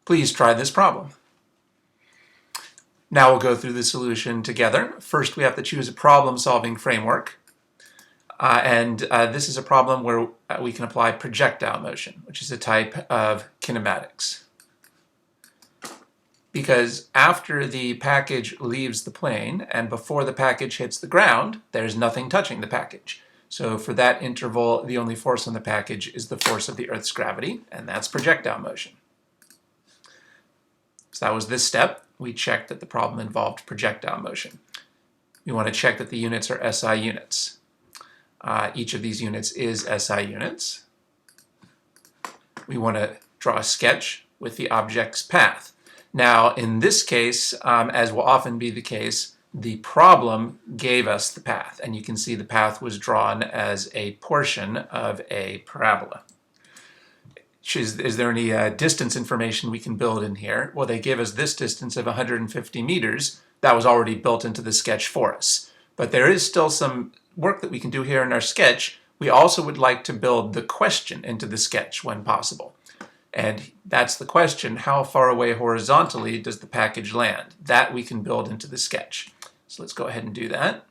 Please try this problem. Now we'll go through the solution together. First, we have to choose a problem-solving framework. This is a problem where we can apply projectile motion, which is a type of kinematics. Because after the package leaves the plane and before the package hits the ground, there's nothing touching the package. So for that interval, the only force on the package is the force of the Earth's gravity, and that's projectile motion. So that was this step. We checked that the problem involved projectile motion. We want to check that the units are SI units. Each of these units is SI units. We want to draw a sketch with the object's path. Now, in this case, as will often be the case, the problem gave us the path, and you can see the path was drawn as a portion of a parabola. Is there any distance information we can build in here? Well, they gave us this distance of 150 meters. That was already built into the sketch for us. But there is still some work that we can do here in our sketch. We also would like to build the question into the sketch when possible. And that's the question: how far away horizontally does the package land? That we can build into the sketch. So let's go ahead and do that.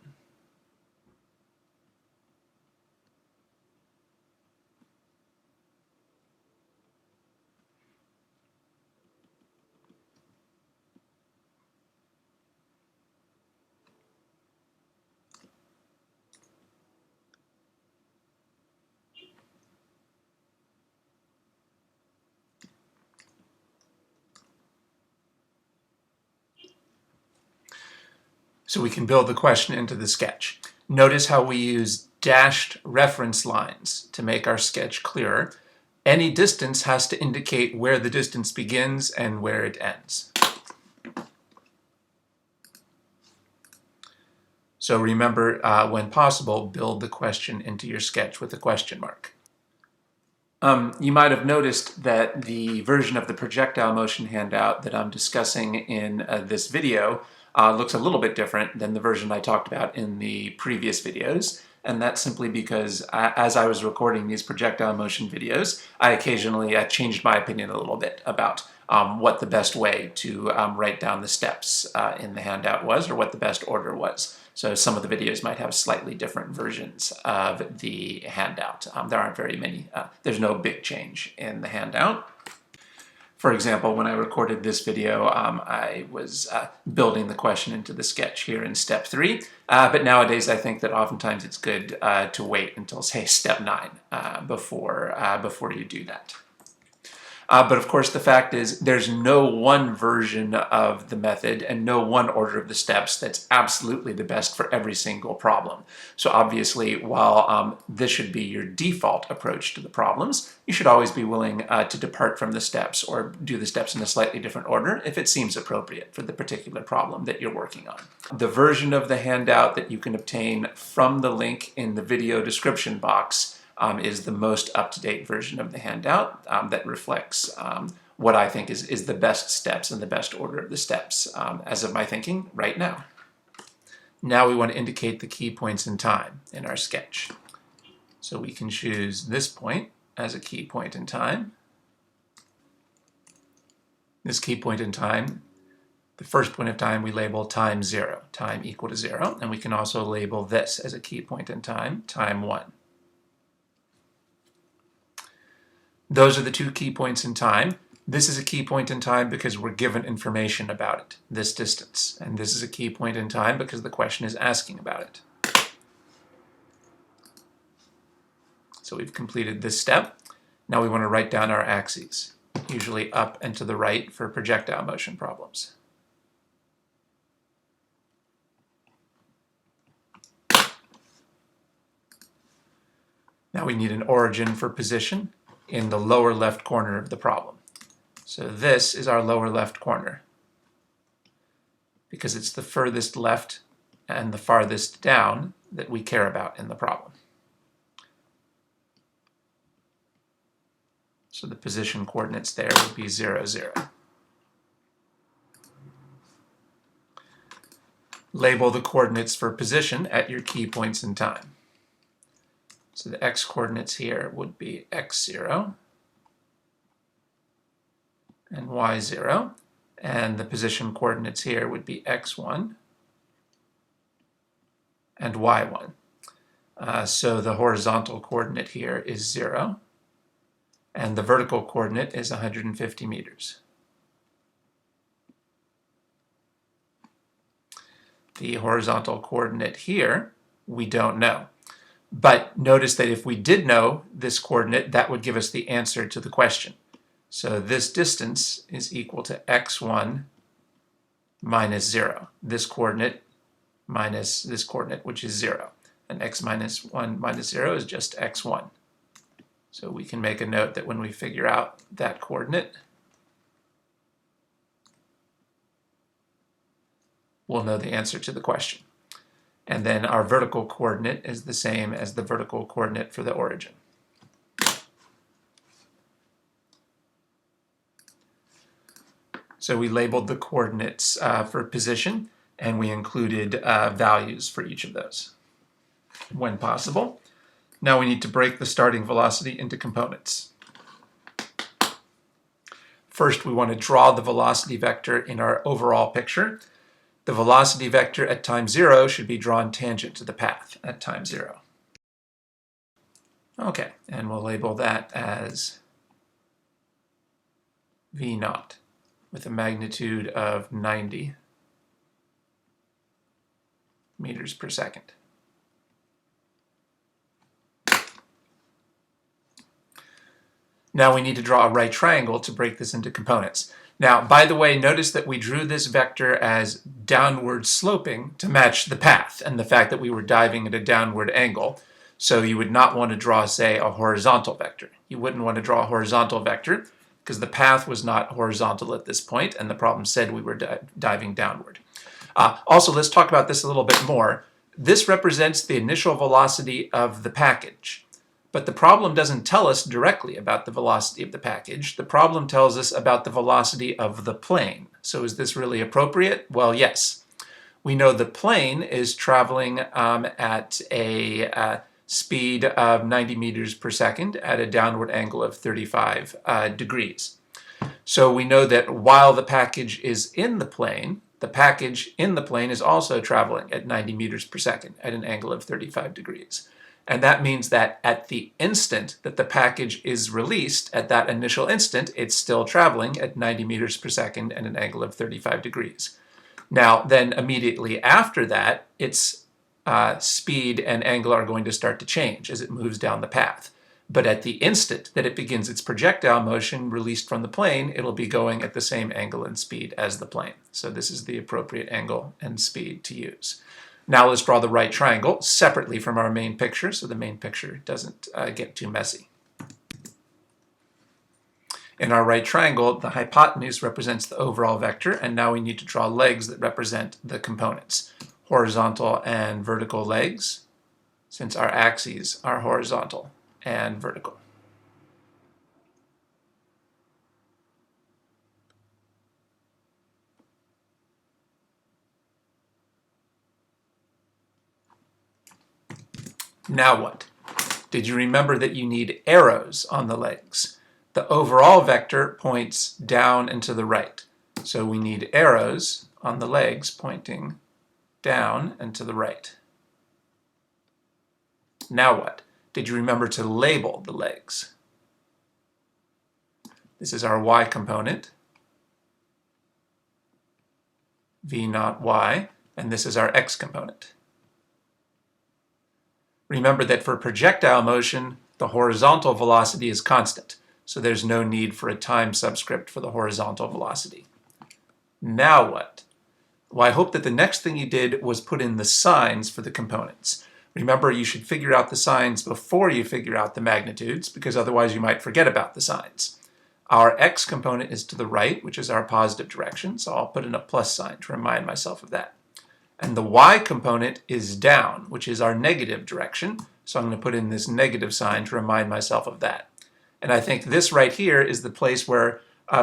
So we can build the question into the sketch. Notice how we use dashed reference lines to make our sketch clearer. Any distance has to indicate where the distance begins and where it ends. So remember, when possible, build the question into your sketch with a question mark. You might have noticed that the version of the projectile motion handout that I'm discussing in this video looks a little bit different than the version I talked about in the previous videos. And that's simply because as I was recording these projectile motion videos, I occasionally changed my opinion a little bit about what the best way to write down the steps in the handout was, or what the best order was. So some of the videos might have slightly different versions of the handout. There aren't very many. There's no big change in the handout. For example, when I recorded this video, I was building the question into the sketch here in step 3. But nowadays, I think that oftentimes it's good to wait until, say, step 9 before you do that. But of course, the fact is there's no one version of the method and no one order of the steps that's absolutely the best for every single problem. So obviously, while this should be your default approach to the problems, you should always be willing to depart from the steps or do the steps in a slightly different order if it seems appropriate for the particular problem that you're working on. The version of the handout that you can obtain from the link in the video description box is the most up-to-date version of the handout that reflects what I think is the best steps and the best order of the steps as of my thinking right now. Now we want to indicate the key points in time in our sketch. So we can choose this point as a key point in time. This key point in time, the first point of time we label time 0, time equal to 0, and we can also label this as a key point in time, time 1. Those are the two key points in time. This is a key point in time because we're given information about it, this distance. And this is a key point in time because the question is asking about it. So we've completed this step. Now we want to write down our axes, usually up and to the right for projectile motion problems. Now we need an origin for position in the lower left corner of the problem. So this is our lower left corner because it's the furthest left and the farthest down that we care about in the problem. So the position coordinates there would be 0, 0. Label the coordinates for position at your key points in time. So the x-coordinates here would be x0, and y0, and the position coordinates here would be x1 and y1. So the horizontal coordinate here is 0, and the vertical coordinate is 150 meters. The horizontal coordinate here, we don't know. But notice that if we did know this coordinate, that would give us the answer to the question. So this distance is equal to x1 minus 0. This coordinate minus this coordinate, which is 0. And x minus 1 minus 0 is just x1. So we can make a note that when we figure out that coordinate, we'll know the answer to the question. And then our vertical coordinate is the same as the vertical coordinate for the origin. So we labeled the coordinates for position, and we included values for each of those when possible. Now we need to break the starting velocity into components. First, we want to draw the velocity vector in our overall picture. The velocity vector at time 0 should be drawn tangent to the path at time 0. Okay, and we'll label that as v0 with a magnitude of 90 meters per second. Now we need to draw a right triangle to break this into components. Now, by the way, notice that we drew this vector as downward sloping to match the path and the fact that we were diving at a downward angle. So you would not want to draw, say, a horizontal vector. You wouldn't want to draw a horizontal vector because the path was not horizontal at this point, and the problem said we were diving downward. Also, let's talk about this a little bit more. This represents the initial velocity of the package. But the problem doesn't tell us directly about the velocity of the package. The problem tells us about the velocity of the plane. So is this really appropriate? Well, yes. We know the plane is traveling at a speed of 90 meters per second at a downward angle of 35 degrees. So we know that while the package is in the plane is also traveling at 90 meters per second at an angle of 35 degrees. And that means that at the instant that the package is released, at that initial instant, it's still traveling at 90 meters per second at an angle of 35 degrees. Now, then immediately after that, its speed and angle are going to start to change as it moves down the path. But at the instant that it begins its projectile motion released from the plane, it'll be going at the same angle and speed as the plane. So this is the appropriate angle and speed to use. Now let's draw the right triangle separately from our main picture so the main picture doesn't get too messy. In our right triangle, the hypotenuse represents the overall vector, and now we need to draw legs that represent the components. Horizontal and vertical legs, since our axes are horizontal and vertical. Now what? Did you remember that you need arrows on the legs? The overall vector points down and to the right. So we need arrows on the legs pointing down and to the right. Now what? Did you remember to label the legs? This is our y component, v0 y, and this is our x component. Remember that for projectile motion, the horizontal velocity is constant, so there's no need for a time subscript for the horizontal velocity. Now what? Well, I hope that the next thing you did was put in the signs for the components. Remember, you should figure out the signs before you figure out the magnitudes, because otherwise you might forget about the signs. Our x component is to the right, which is our positive direction, so I'll put in a plus sign to remind myself of that. And the y component is down, which is our negative direction, so I'm going to put in this negative sign to remind myself of that. And I think this right here is the place where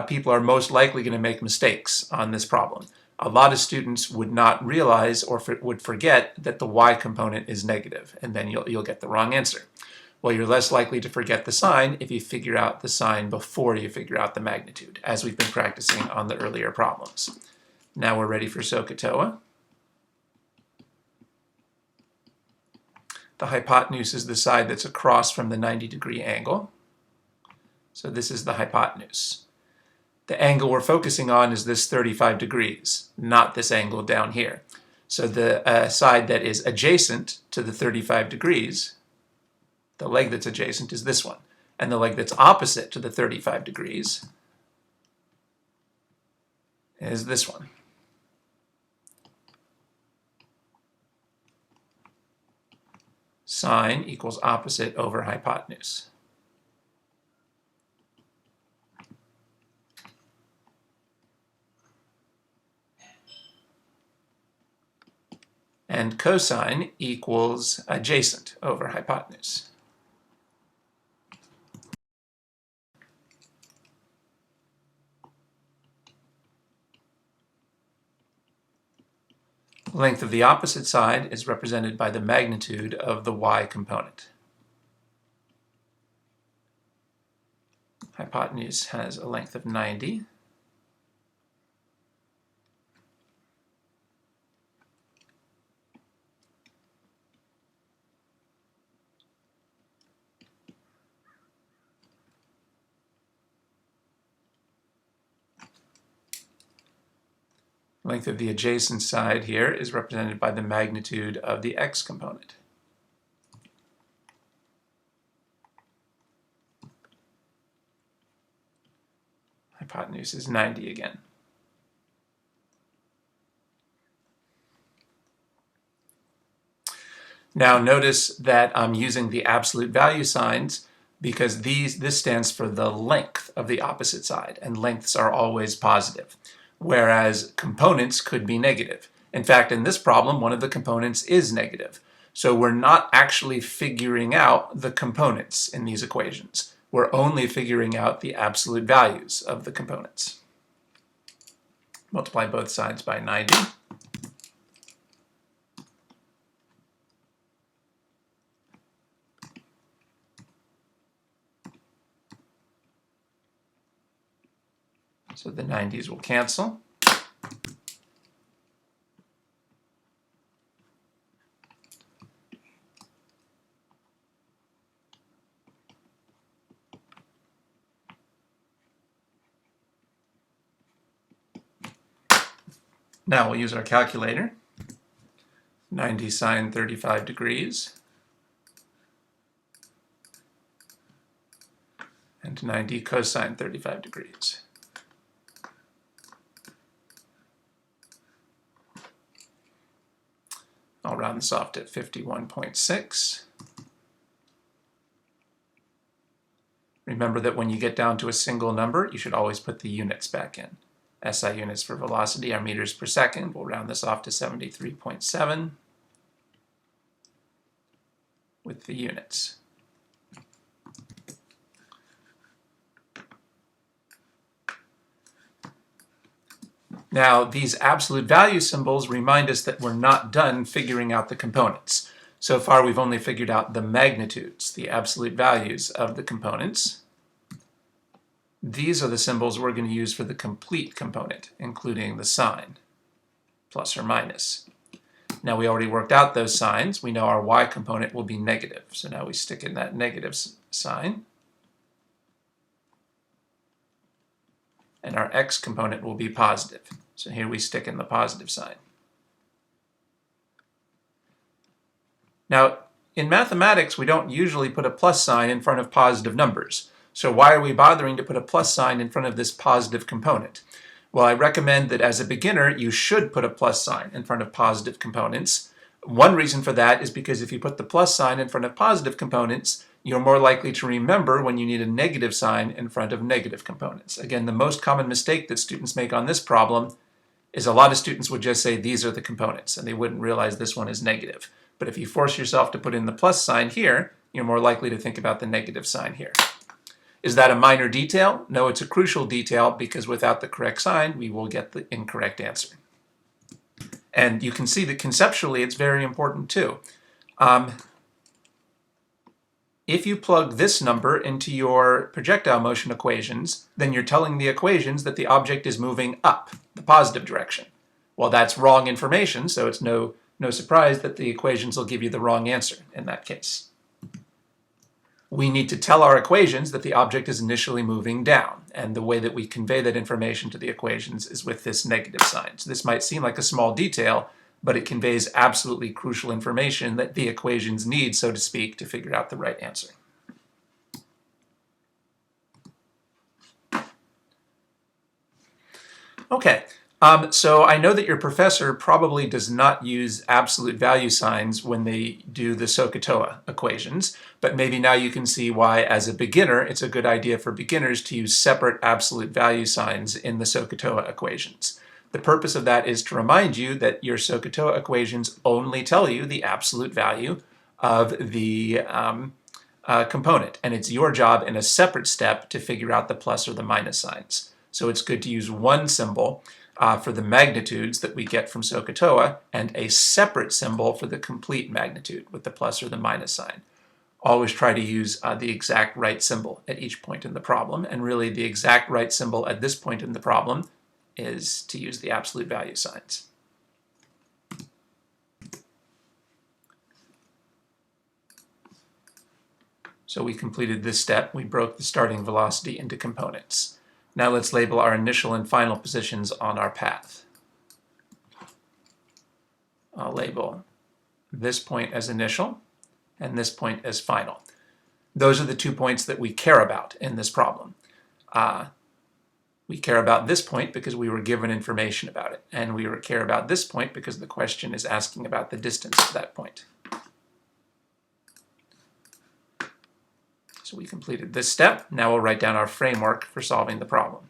people are most likely going to make mistakes on this problem. A lot of students would not realize or would forget that the y component is negative, and then you'll get the wrong answer. Well, you're less likely to forget the sign if you figure out the sign before you figure out the magnitude, as we've been practicing on the earlier problems. Now we're ready for SOHCAHTOA. The hypotenuse is the side that's across from the 90-degree angle. So this is the hypotenuse. The angle we're focusing on is this 35 degrees, not this angle down here. So the side that is adjacent to the 35 degrees, the leg that's adjacent is this one. And the leg that's opposite to the 35 degrees is this one. Sine equals opposite over hypotenuse. And cosine equals adjacent over hypotenuse. Length of the opposite side is represented by the magnitude of the y component. Hypotenuse has a length of 90. Length of the adjacent side here is represented by the magnitude of the x component. Hypotenuse is 90 again. Now notice that I'm using the absolute value signs because this stands for the length of the opposite side, and lengths are always positive, whereas components could be negative. In fact, in this problem, one of the components is negative. So we're not actually figuring out the components in these equations. We're only figuring out the absolute values of the components. Multiply both sides by 90. So the 90s will cancel. Now we'll use our calculator. 90 sine 35 degrees. And 90 cosine 35 degrees. I'll round this off to 51.6. Remember that when you get down to a single number, you should always put the units back in. SI units for velocity are meters per second. We'll round this off to 73.7 with the units. Now, these absolute value symbols remind us that we're not done figuring out the components. So far, we've only figured out the magnitudes, the absolute values of the components. These are the symbols we're going to use for the complete component, including the sign, plus or minus. Now, we already worked out those signs. We know our y component will be negative. So now we stick in that negative sign. And our x component will be positive. So here we stick in the positive sign. Now, in mathematics, we don't usually put a plus sign in front of positive numbers. So why are we bothering to put a plus sign in front of this positive component? Well, I recommend that as a beginner, you should put a plus sign in front of positive components. One reason for that is because if you put the plus sign in front of positive components, you're more likely to remember when you need a negative sign in front of negative components. Again, the most common mistake that students make on this problem is a lot of students would just say these are the components, and they wouldn't realize this one is negative. But if you force yourself to put in the plus sign here, you're more likely to think about the negative sign here. Is that a minor detail? No, it's a crucial detail because without the correct sign, we will get the incorrect answer. And you can see that conceptually it's very important too. if you plug this number into your projectile motion equations, then you're telling the equations that the object is moving up, the positive direction. Well, that's wrong information, so it's no surprise that the equations will give you the wrong answer in that case. We need to tell our equations that the object is initially moving down, and the way that we convey that information to the equations is with this negative sign. So this might seem like a small detail, but it conveys absolutely crucial information that the equations need, so to speak, to figure out the right answer. Okay. So I know that your professor probably does not use absolute value signs when they do the SOHCAHTOA equations, but maybe now you can see why, as a beginner, it's a good idea for beginners to use separate absolute value signs in the SOHCAHTOA equations. The purpose of that is to remind you that your SOHCAHTOA equations only tell you the absolute value of the component, and it's your job in a separate step to figure out the plus or the minus signs. So it's good to use one symbol for the magnitudes that we get from SOHCAHTOA, and a separate symbol for the complete magnitude with the plus or the minus sign. Always try to use the exact right symbol at each point in the problem, and really the exact right symbol at this point in the problem is to use the absolute value signs. So we completed this step. We broke the starting velocity into components. Now let's label our initial and final positions on our path. I'll label this point as initial and this point as final. Those are the 2 points that we care about in this problem. We care about this point because we were given information about it, and we care about this point because the question is asking about the distance to that point. So we completed this step. Now we'll write down our framework for solving the problem.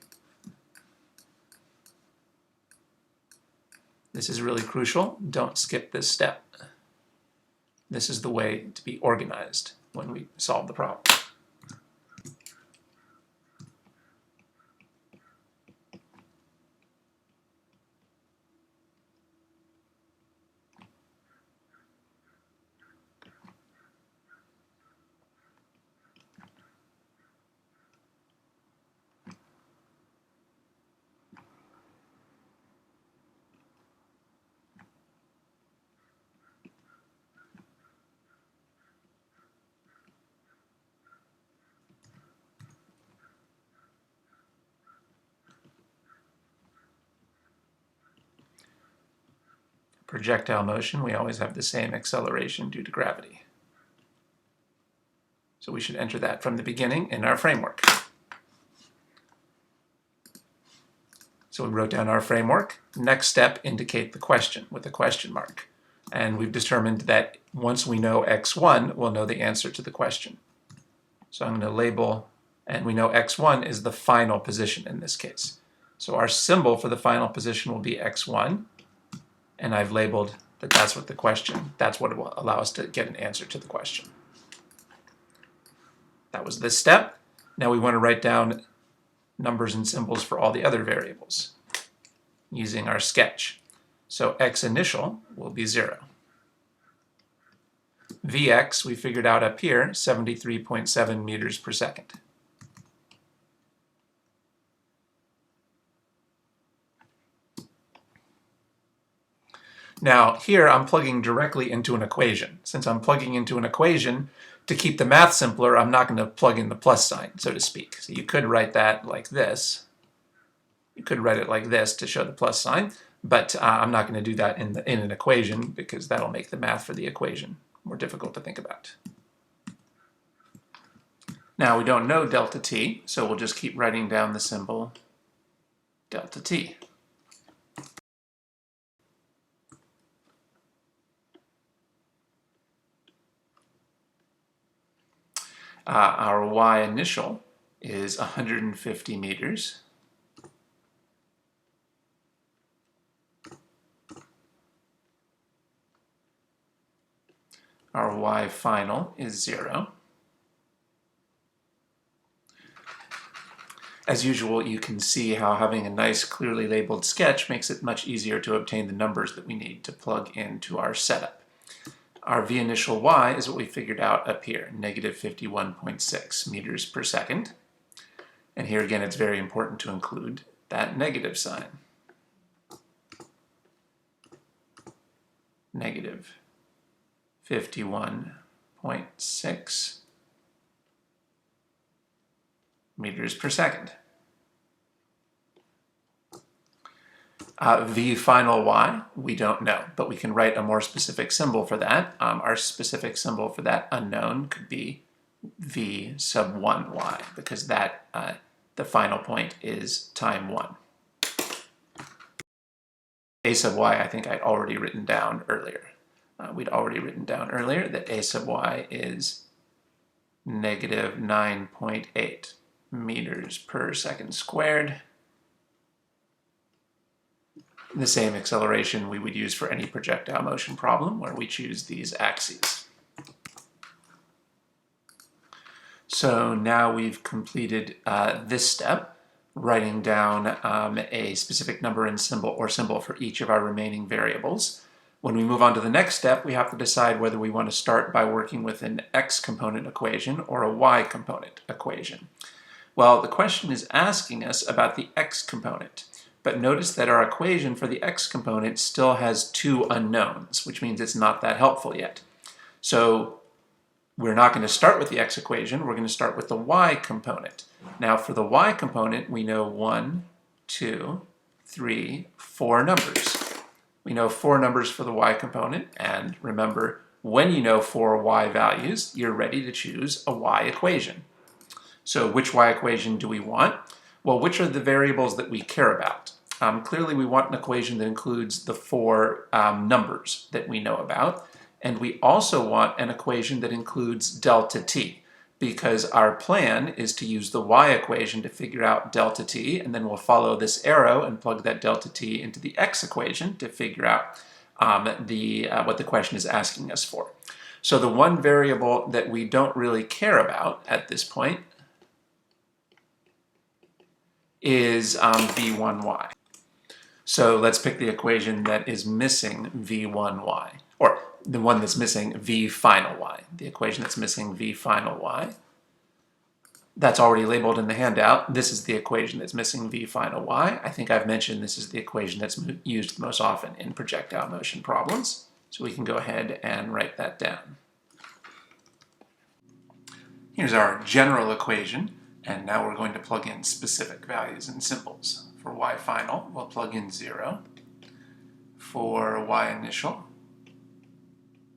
This is really crucial. Don't skip this step. This is the way to be organized when we solve the problem. Projectile motion, we always have the same acceleration due to gravity. So we should enter that from the beginning in our framework. So we wrote down our framework. Next step, indicate the question with a question mark. And we've determined that once we know x1, we'll know the answer to the question. So I'm going to label, and we know x1 is the final position in this case. So our symbol for the final position will be x1. And I've labeled that that's what that's what it will allow us to get an answer to the question. That was this step. Now we want to write down numbers and symbols for all the other variables using our sketch. So x initial will be 0. Vx, we figured out up here, 73.7 meters per second. Now, here I'm plugging directly into an equation. Since I'm plugging into an equation, to keep the math simpler, I'm not going to plug in the plus sign, so to speak. So you could write that like this. You could write it like this to show the plus sign, but I'm not going to do that in an equation because that'll make the math for the equation more difficult to think about. Now, we don't know delta t, so we'll just keep writing down the symbol delta t. Our y initial is 150 meters. Our y final is 0. As usual, you can see how having a nice clearly labeled sketch makes it much easier to obtain the numbers that we need to plug into our setup. Our v initial y is what we figured out up here, negative 51.6 meters per second. And here again, it's very important to include that negative sign. Negative 51.6 meters per second. V final y, we don't know, but we can write a more specific symbol for that. Our specific symbol for that unknown could be v sub 1y, because that the final point is time 1. A sub y, I think I'd already written down earlier. We'd already written down earlier that a sub y is negative 9.8 meters per second squared. The same acceleration we would use for any projectile motion problem where we choose these axes. So now we've completed this step, writing down a specific number and symbol for each of our remaining variables. When we move on to the next step, we have to decide whether we want to start by working with an x component equation or a y component equation. Well, the question is asking us about the x component. But notice that our equation for the x component still has two unknowns, which means it's not that helpful yet. So we're not going to start with the x equation, we're going to start with the y component. Now for the y component, we know 1, 2, 3, 4 numbers. We know 4 numbers for the y component, and remember, when you know 4 y values, you're ready to choose a y equation. So which y equation do we want? Well, which are the variables that we care about? Clearly, we want an equation that includes the 4 numbers that we know about, and we also want an equation that includes delta t, because our plan is to use the y equation to figure out delta t, and then we'll follow this arrow and plug that delta t into the x equation to figure out what the question is asking us for. So the one variable that we don't really care about at this point is v1y. So let's pick the equation that is missing v1y, or the one that's missing v final y, the equation that's missing v final y. That's already labeled in the handout. This is the equation that's missing v final y. I think I've mentioned this is the equation that's used most often in projectile motion problems. So we can go ahead and write that down. Here's our general equation. And now we're going to plug in specific values and symbols. For y final, we'll plug in 0. For y initial,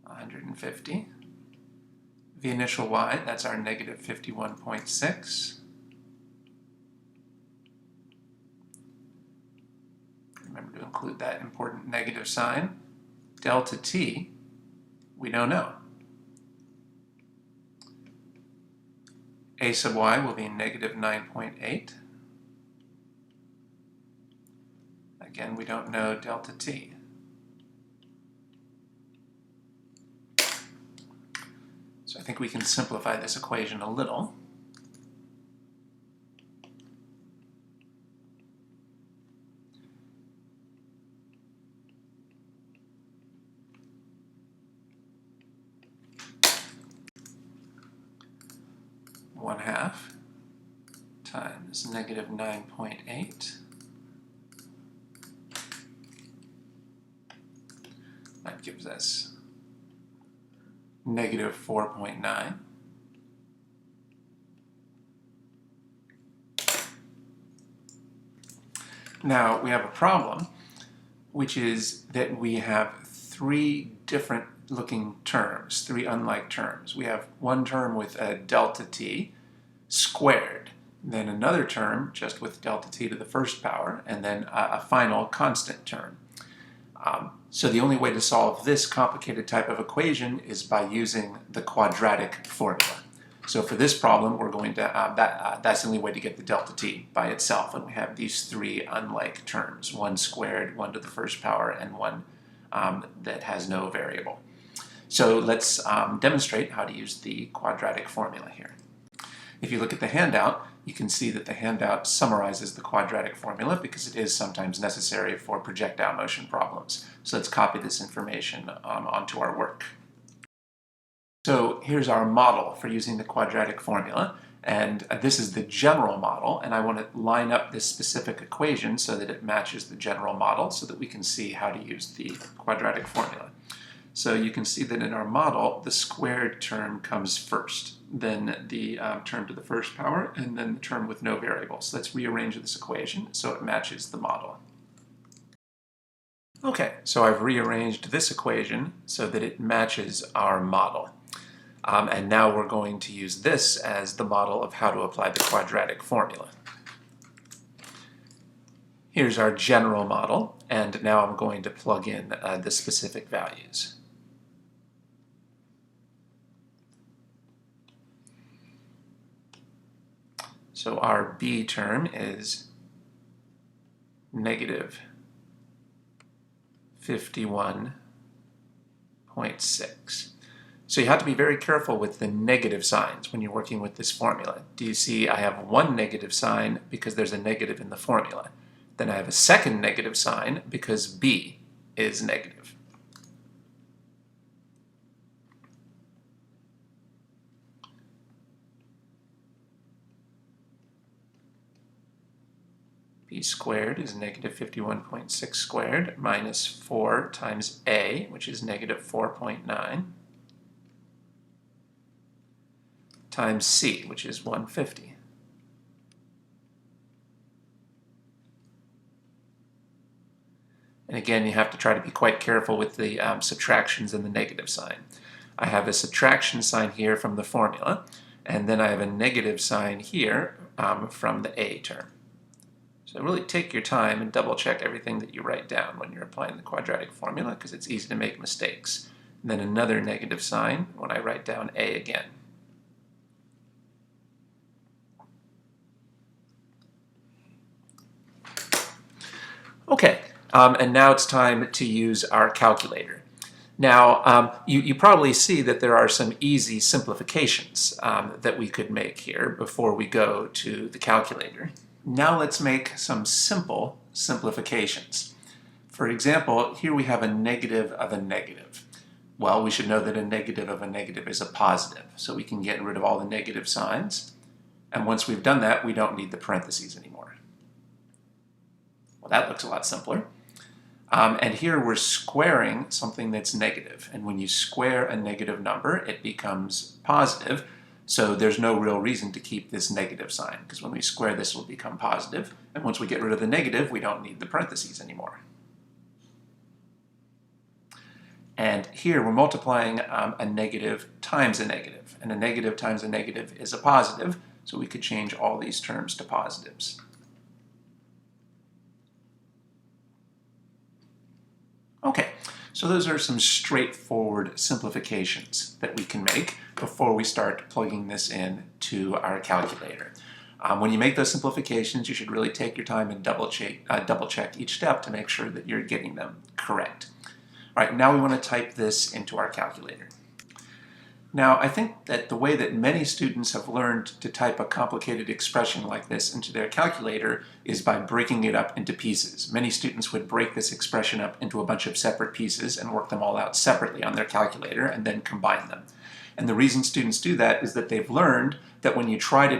150. V initial y, that's our negative 51.6. Remember to include that important negative sign. Delta t, we don't know. A sub y will be negative 9.8. Again, we don't know delta t. So I think we can simplify this equation a little. One half times negative 9.8. That gives us negative 4.9. Now we have a problem, which is that we have 3 different looking terms, 3 unlike terms. We have one term with a delta t squared, then another term just with delta t to the first power, and then a final constant term. So the only way to solve this complicated type of equation is by using the quadratic formula. So for this problem, we're going to, that's the only way to get the delta t by itself, and we have these 3 unlike terms, one squared, one to the first power, and one that has no variable. So let's demonstrate how to use the quadratic formula here. If you look at the handout, you can see that the handout summarizes the quadratic formula because it is sometimes necessary for projectile motion problems. So let's copy this information onto our work. So here's our model for using the quadratic formula, and this is the general model, and I want to line up this specific equation so that it matches the general model so that we can see how to use the quadratic formula. So you can see that in our model, the squared term comes first, then the term to the first power, and then the term with no variables. Let's rearrange this equation so it matches the model. Okay, so I've rearranged this equation so that it matches our model. And now we're going to use this as the model of how to apply the quadratic formula. Here's our general model, and now I'm going to plug in the specific values. So our b term is negative 51.6. So you have to be very careful with the negative signs when you're working with this formula. Do you see I have one negative sign because there's a negative in the formula. Then I have a second negative sign because b is negative. B squared is negative 51.6 squared minus 4 times a, which is negative 4.9, times c, which is 150. And again, you have to try to be quite careful with the subtractions and the negative sign. I have a subtraction sign here from the formula, and then I have a negative sign here from the a term. So really take your time and double check everything that you write down when you're applying the quadratic formula, because it's easy to make mistakes. And then another negative sign when I write down a again. Okay, and now it's time to use our calculator. Now, you probably see that there are some easy simplifications that we could make here before we go to the calculator. Now let's make some simple simplifications. For example, here we have a negative of a negative. Well, we should know that a negative of a negative is a positive, so we can get rid of all the negative signs. And once we've done that, we don't need the parentheses anymore. Well, that looks a lot simpler. And here we're squaring something that's negative. And when you square a negative number, it becomes positive. So there's no real reason to keep this negative sign, because when we square this, it will become positive. And once we get rid of the negative, we don't need the parentheses anymore. And here we're multiplying a negative times a negative. And a negative times a negative is a positive, so we could change all these terms to positives. Okay, so those are some straightforward simplifications that we can make before we start plugging this in to our calculator. When you make those simplifications, you should really take your time and double check each step to make sure that you're getting them correct. All right, now we want to type this into our calculator. Now, I think that the way that many students have learned to type a complicated expression like this into their calculator is by breaking it up into pieces. Many students would break this expression up into a bunch of separate pieces and work them all out separately on their calculator and then combine them. And the reason students do that is that they've learned that when you try to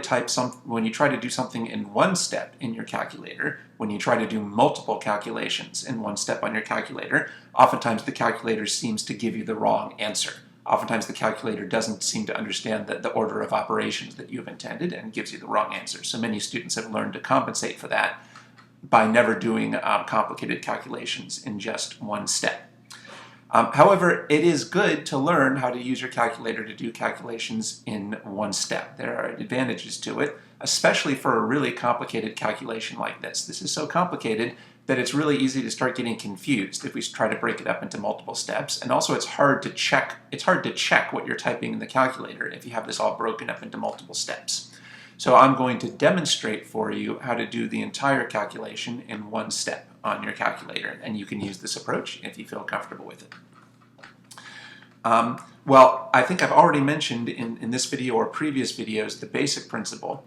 do something in one step in your calculator, when you try to do multiple calculations in one step on your calculator, oftentimes the calculator seems to give you the wrong answer. Oftentimes the calculator doesn't seem to understand the order of operations that you've intended and gives you the wrong answer. So many students have learned to compensate for that by never doing complicated calculations in just one step. However, it is good to learn how to use your calculator to do calculations in one step. There are advantages to it, especially for a really complicated calculation like this. This is so complicated that it's really easy to start getting confused if we try to break it up into multiple steps. And also it's hard to check what you're typing in the calculator if you have this all broken up into multiple steps. So I'm going to demonstrate for you how to do the entire calculation in one step on your calculator, and you can use this approach if you feel comfortable with it. Well, I think I've already mentioned in this video or previous videos the basic principle.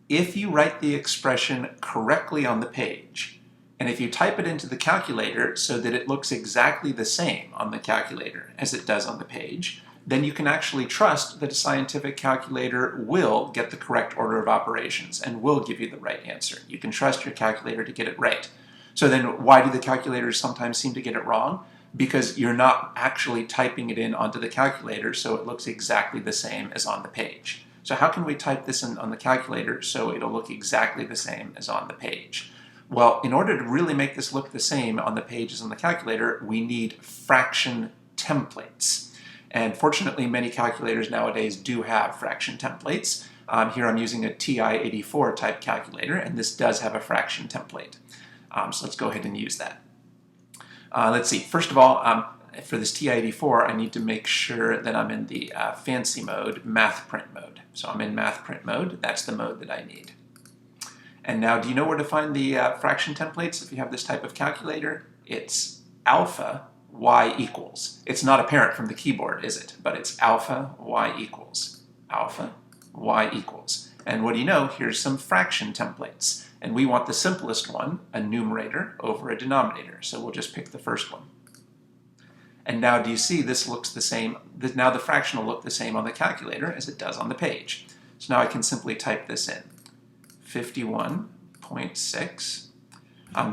If you write the expression correctly on the page, and if you type it into the calculator so that it looks exactly the same on the calculator as it does on the page, then you can actually trust that a scientific calculator will get the correct order of operations and will give you the right answer. You can trust your calculator to get it right. So then why do the calculators sometimes seem to get it wrong? Because you're not actually typing it in onto the calculator so it looks exactly the same as on the page. So how can we type this in on the calculator so it'll look exactly the same as on the page? Well, in order to really make this look the same on the page as on the calculator, we need fraction templates. And fortunately, many calculators nowadays do have fraction templates. Here I'm using a TI-84 type calculator, and this does have a fraction template. So let's go ahead and use that. Let's see, first of all, for this TI-84, I need to make sure that I'm in the fancy mode, math print mode. So I'm in math print mode, that's the mode that I need. And now, do you know where to find the fraction templates if you have this type of calculator? It's alpha y equals. It's not apparent from the keyboard, is it? But it's alpha y equals. Alpha y equals. And what do you know? Here's some fraction templates. And we want the simplest one, a numerator over a denominator. So we'll just pick the first one. And now do you see this looks the same? Now the fraction will look the same on the calculator as it does on the page. So now I can simply type this in. 51.6.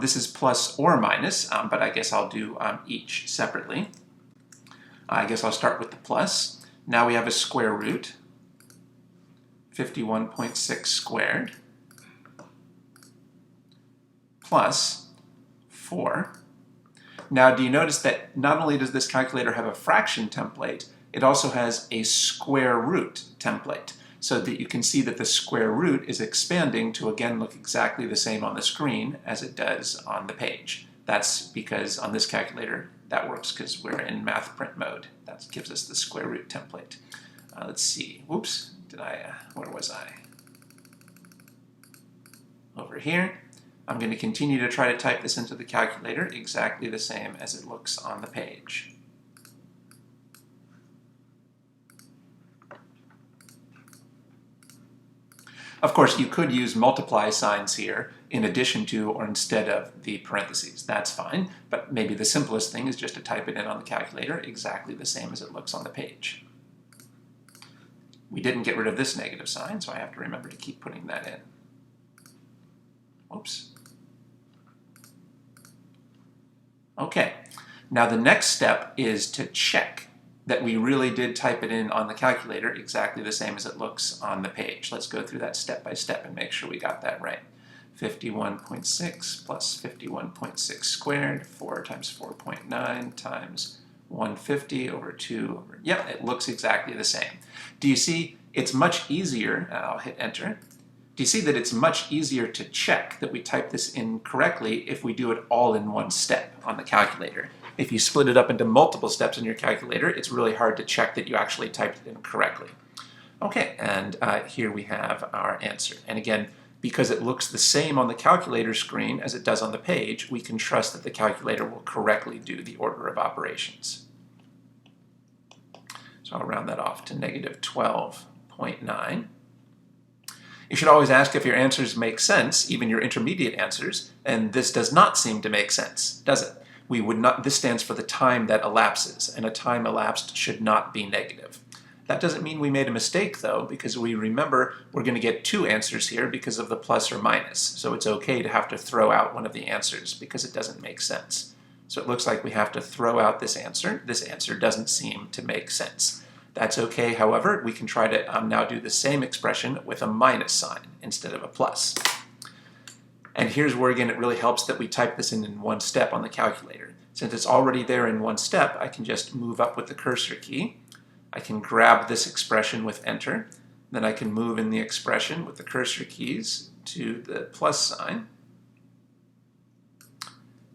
This is plus or minus, but I guess I'll do each separately. I guess I'll start with the plus. Now we have a square root, 51.6 squared, plus 4. Now, do you notice that not only does this calculator have a fraction template, it also has a square root template, so that you can see that the square root is expanding to again look exactly the same on the screen as it does on the page. That's because on this calculator that works because we're in math print mode. That gives us the square root template. Let's see, whoops, where was I? Over here. I'm going to continue to try to type this into the calculator exactly the same as it looks on the page. Of course, you could use multiply signs here in addition to or instead of the parentheses. That's fine, but maybe the simplest thing is just to type it in on the calculator exactly the same as it looks on the page. We didn't get rid of this negative sign, so I have to remember to keep putting that in. Oops. Okay, now the next step is to check that we really did type it in on the calculator exactly the same as it looks on the page. Let's go through that step by step and make sure we got that right. 51.6 plus 51.6 squared, 4 times 4.9 times 150 over 2 over, yep, it looks exactly the same. Do you see it's much easier, I'll hit enter. Do you see that it's much easier to check that we type this in correctly if we do it all in one step on the calculator? If you split it up into multiple steps in your calculator, it's really hard to check that you actually typed it in correctly. Okay, and here we have our answer. And again, because it looks the same on the calculator screen as it does on the page, we can trust that the calculator will correctly do the order of operations. So I'll round that off to negative 12.9. You should always ask if your answers make sense, even your intermediate answers, and this does not seem to make sense, does it? This stands for the time that elapses, and a time elapsed should not be negative. That doesn't mean we made a mistake, though, because we remember we're going to get two answers here because of the plus or minus, so it's okay to have to throw out one of the answers because it doesn't make sense. So it looks like we have to throw out this answer. This answer doesn't seem to make sense. That's okay, however, we can try to now do the same expression with a minus sign instead of a plus. And here's where, again, it really helps that we type this in one step on the calculator. Since it's already there in one step, I can just move up with the cursor key. I can grab this expression with enter. Then I can move in the expression with the cursor keys to the plus sign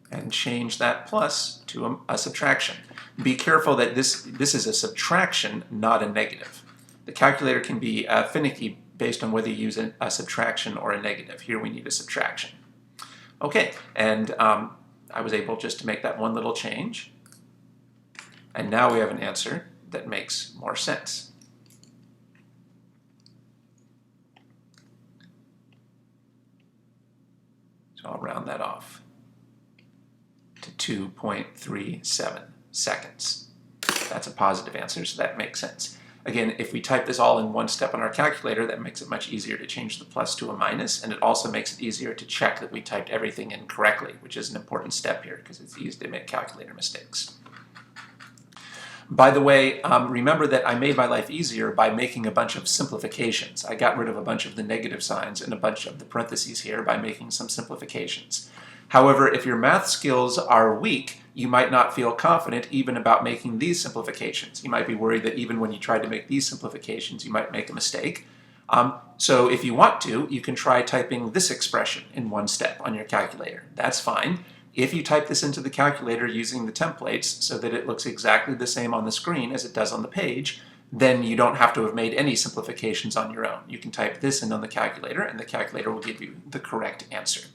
and change that plus to a subtraction. Be careful that this is a subtraction, not a negative. The calculator can be finicky based on whether you use a subtraction or a negative. Here we need a subtraction. Okay, and I was able just to make that one little change. And now we have an answer that makes more sense. So I'll round that off to 2.37 seconds. That's a positive answer, so that makes sense. Again, if we type this all in one step on our calculator, that makes it much easier to change the plus to a minus, and it also makes it easier to check that we typed everything in correctly, which is an important step here because it's easy to make calculator mistakes. By the way, remember that I made my life easier by making a bunch of simplifications. I got rid of a bunch of the negative signs and a bunch of the parentheses here by making some simplifications. However, if your math skills are weak, you might not feel confident even about making these simplifications. You might be worried that even when you try to make these simplifications, you might make a mistake. So if you want to, you can try typing this expression in one step on your calculator. That's fine. If you type this into the calculator using the templates so that it looks exactly the same on the screen as it does on the page, then you don't have to have made any simplifications on your own. You can type this in on the calculator and the calculator will give you the correct answer.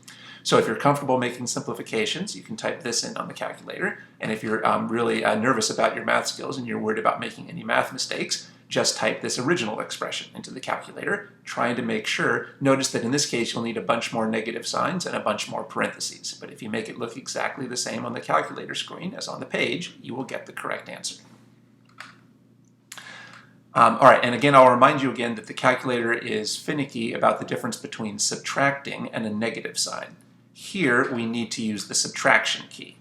So if you're comfortable making simplifications, you can type this in on the calculator. And if you're really nervous about your math skills and you're worried about making any math mistakes, just type this original expression into the calculator, trying to make sure. Notice that in this case you'll need a bunch more negative signs and a bunch more parentheses. But if you make it look exactly the same on the calculator screen as on the page, you will get the correct answer. All right, and again, I'll remind you again that the calculator is finicky about the difference between subtracting and a negative sign. Here we need to use the subtraction key.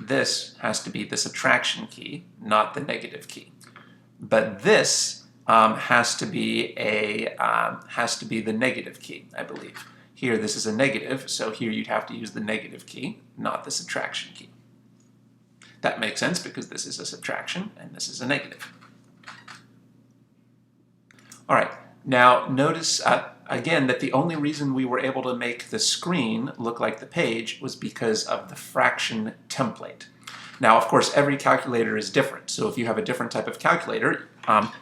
This has to be the subtraction key, not the negative key. But this has to be the negative key, I believe. Here this is a negative, so here you'd have to use the negative key, not the subtraction key. That makes sense because this is a subtraction and this is a negative. All right, now notice again that the only reason we were able to make the screen look like the page was because of the fraction template. Now, of course, every calculator is different, so if you have a different type of calculator,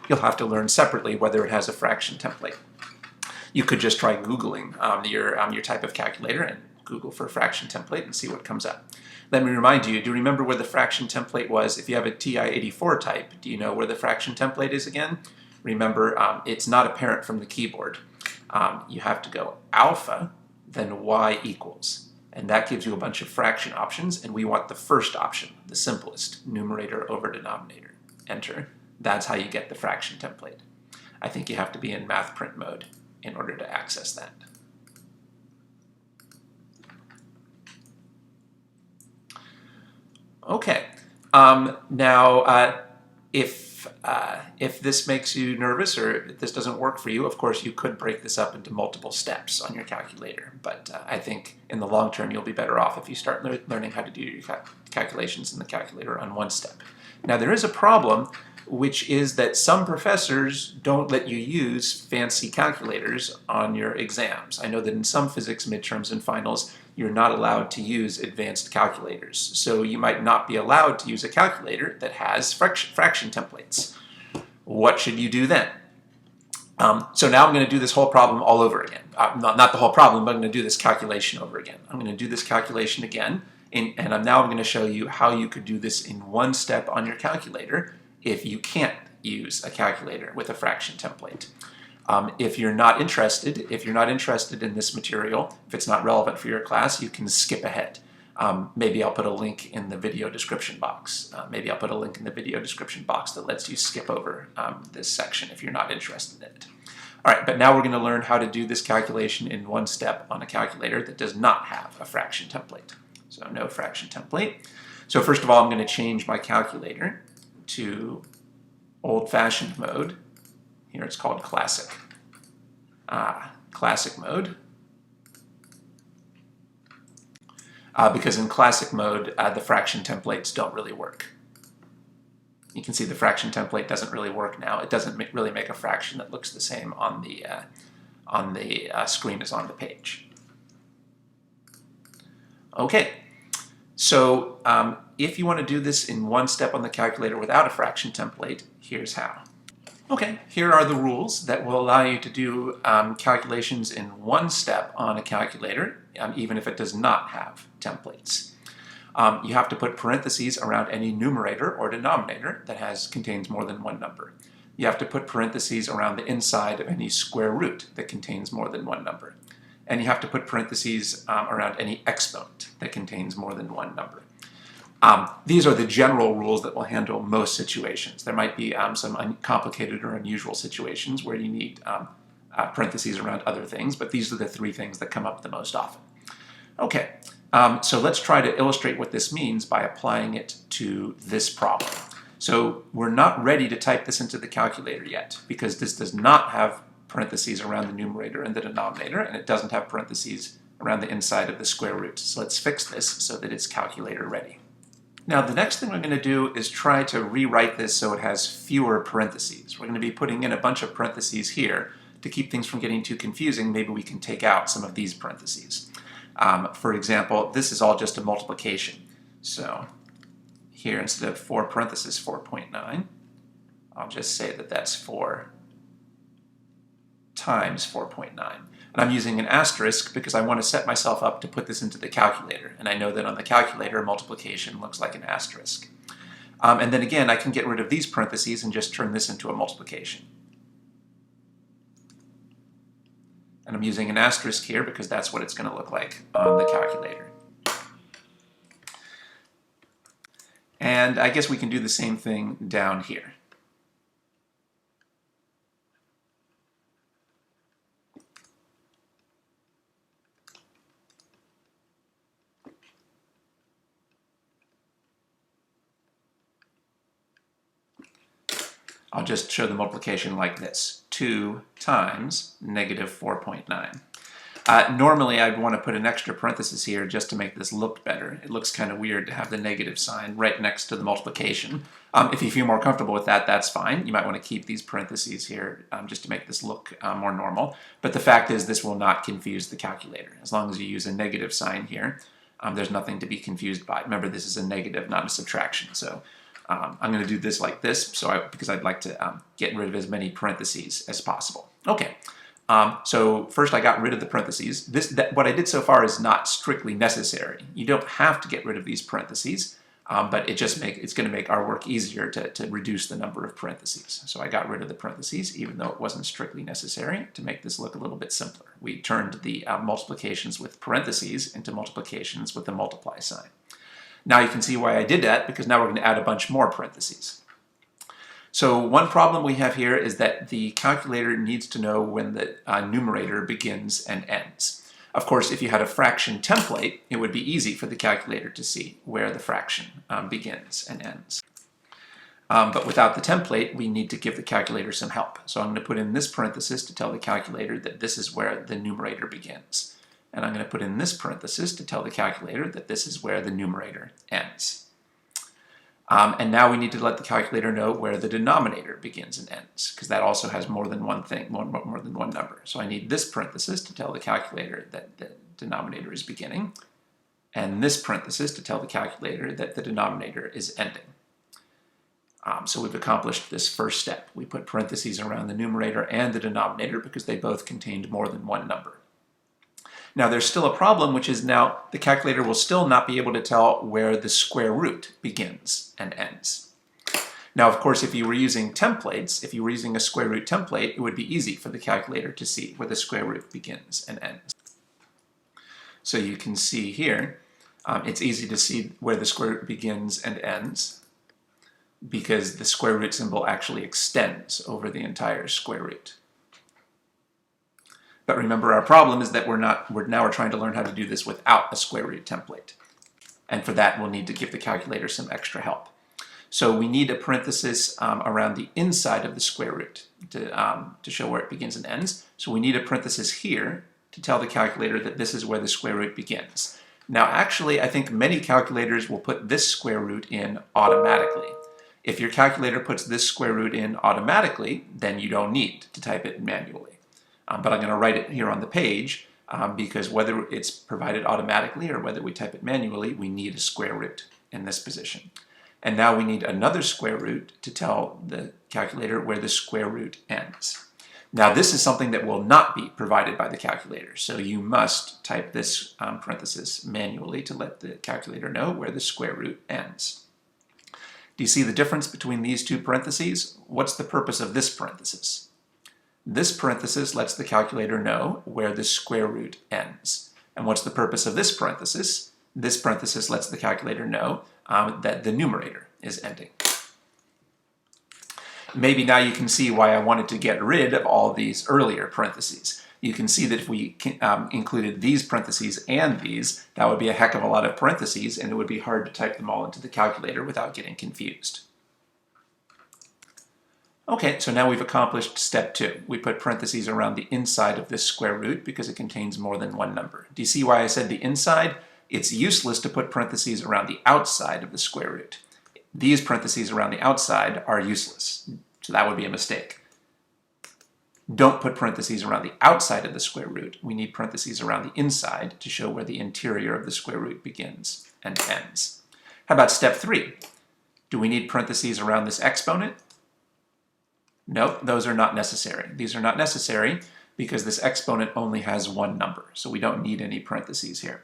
you'll have to learn separately whether it has a fraction template. You could just try Googling your type of calculator and Google for fraction template and see what comes up. Let me remind you, do you remember where the fraction template was? If you have a TI-84 type, do you know where the fraction template is again? Remember, it's not apparent from the keyboard. You have to go alpha, then y equals. And that gives you a bunch of fraction options, and we want the first option, the simplest, numerator over denominator. Enter. That's how you get the fraction template. I think you have to be in math print mode in order to access that. Okay. Now, if this makes you nervous or if this doesn't work for you, of course you could break this up into multiple steps on your calculator. But I think in the long term you'll be better off if you start learning how to do your calculations in the calculator on one step. Now there is a problem, which is that some professors don't let you use fancy calculators on your exams. I know that in some physics midterms and finals you're not allowed to use advanced calculators. So you might not be allowed to use a calculator that has fraction templates. What should you do then? So now I'm going to do this whole problem all over again. Not the whole problem, but I'm going to do this calculation over again. I'm going to do this calculation again, and now I'm going to show you how you could do this in one step on your calculator if you can't use a calculator with a fraction template. If you're not interested in this material, if it's not relevant for your class, you can skip ahead. Maybe I'll put a link in the video description box. That lets you skip over this section if you're not interested in it. All right, but now we're going to learn how to do this calculation in one step on a calculator that does not have a fraction template. So no fraction template. So first of all, I'm going to change my calculator to old-fashioned mode. Here it's called classic. Classic mode. Because in classic mode, the fraction templates don't really work. You can see the fraction template doesn't really work now. It doesn't really make a fraction that looks the same on the screen as on the page. Okay, so if you want to do this in one step on the calculator without a fraction template, here's how. Okay, here are the rules that will allow you to do calculations in one step on a calculator, even if it does not have templates. You have to put parentheses around any numerator or denominator that contains more than one number. You have to put parentheses around the inside of any square root that contains more than one number. And you have to put parentheses around any exponent that contains more than one number. These are the general rules that will handle most situations. There might be some complicated or unusual situations where you need parentheses around other things, but these are the three things that come up the most often. Okay, so let's try to illustrate what this means by applying it to this problem. So we're not ready to type this into the calculator yet because this does not have parentheses around the numerator and the denominator, and it doesn't have parentheses around the inside of the square root. So let's fix this so that it's calculator ready. Now the next thing we're going to do is try to rewrite this so it has fewer parentheses. We're going to be putting in a bunch of parentheses here. To keep things from getting too confusing, maybe we can take out some of these parentheses. For example, this is all just a multiplication. So here, instead of 4 parentheses 4.9, I'll just say that that's 4 times 4.9. And I'm using an asterisk because I want to set myself up to put this into the calculator. And I know that on the calculator, multiplication looks like an asterisk. And then again, I can get rid of these parentheses and just turn this into a multiplication. And I'm using an asterisk here because that's what it's going to look like on the calculator. And I guess we can do the same thing down here. I'll just show the multiplication like this. 2 times negative 4.9. Normally I'd want to put an extra parenthesis here just to make this look better. It looks kind of weird to have the negative sign right next to the multiplication. If you feel more comfortable with that, that's fine. You might want to keep these parentheses here just to make this look more normal. But the fact is this will not confuse the calculator. As long as you use a negative sign here, there's nothing to be confused by. Remember, this is a negative, not a subtraction. So I'm going to do this like this because I'd like to get rid of as many parentheses as possible. Okay. So first I got rid of the parentheses. What I did so far is not strictly necessary. You don't have to get rid of these parentheses, but it's going to make our work easier to reduce the number of parentheses. So I got rid of the parentheses, even though it wasn't strictly necessary, to make this look a little bit simpler. We turned the multiplications with parentheses into multiplications with the multiply sign. Now you can see why I did that, because now we're going to add a bunch more parentheses. So one problem we have here is that the calculator needs to know when the numerator begins and ends. Of course, if you had a fraction template, it would be easy for the calculator to see where the fraction begins and ends. But without the template, we need to give the calculator some help. So I'm going to put in this parenthesis to tell the calculator that this is where the numerator begins. And I'm going to put in this parenthesis to tell the calculator that this is where the numerator ends. And now we need to let the calculator know where the denominator begins and ends, because that also has more than one thing, more than one number. So I need this parenthesis to tell the calculator that the denominator is beginning, and this parenthesis to tell the calculator that the denominator is ending. So we've accomplished this first step. We put parentheses around the numerator and the denominator because they both contained more than one number. Now there's still a problem, which is now the calculator will still not be able to tell where the square root begins and ends. Now of course if you were using templates, if you were using a square root template, it would be easy for the calculator to see where the square root begins and ends. So you can see here, it's easy to see where the square root begins and ends because the square root symbol actually extends over the entire square root. But remember, our problem is that we're trying to learn how to do this without a square root template. And for that, we'll need to give the calculator some extra help. So we need a parenthesis around the inside of the square root to show where it begins and ends. So we need a parenthesis here to tell the calculator that this is where the square root begins. Now actually, I think many calculators will put this square root in automatically. If your calculator puts this square root in automatically, then you don't need to type it manually. But I'm going to write it here on the page because whether it's provided automatically or whether we type it manually, we need a square root in this position. And now we need another square root to tell the calculator where the square root ends. Now this is something that will not be provided by the calculator, so you must type this parenthesis manually to let the calculator know where the square root ends. Do you see the difference between these two parentheses? What's the purpose of this parenthesis? This parenthesis lets the calculator know where the square root ends. And what's the purpose of this parenthesis? This parenthesis lets the calculator know that the numerator is ending. Maybe now you can see why I wanted to get rid of all these earlier parentheses. You can see that if we included these parentheses and these, that would be a heck of a lot of parentheses, and it would be hard to type them all into the calculator without getting confused. Okay, so now we've accomplished step 2. We put parentheses around the inside of this square root because it contains more than one number. Do you see why I said the inside? It's useless to put parentheses around the outside of the square root. These parentheses around the outside are useless, so that would be a mistake. Don't put parentheses around the outside of the square root. We need parentheses around the inside to show where the interior of the square root begins and ends. How about step 3? Do we need parentheses around this exponent? Nope, those are not necessary. These are not necessary because this exponent only has one number, so we don't need any parentheses here.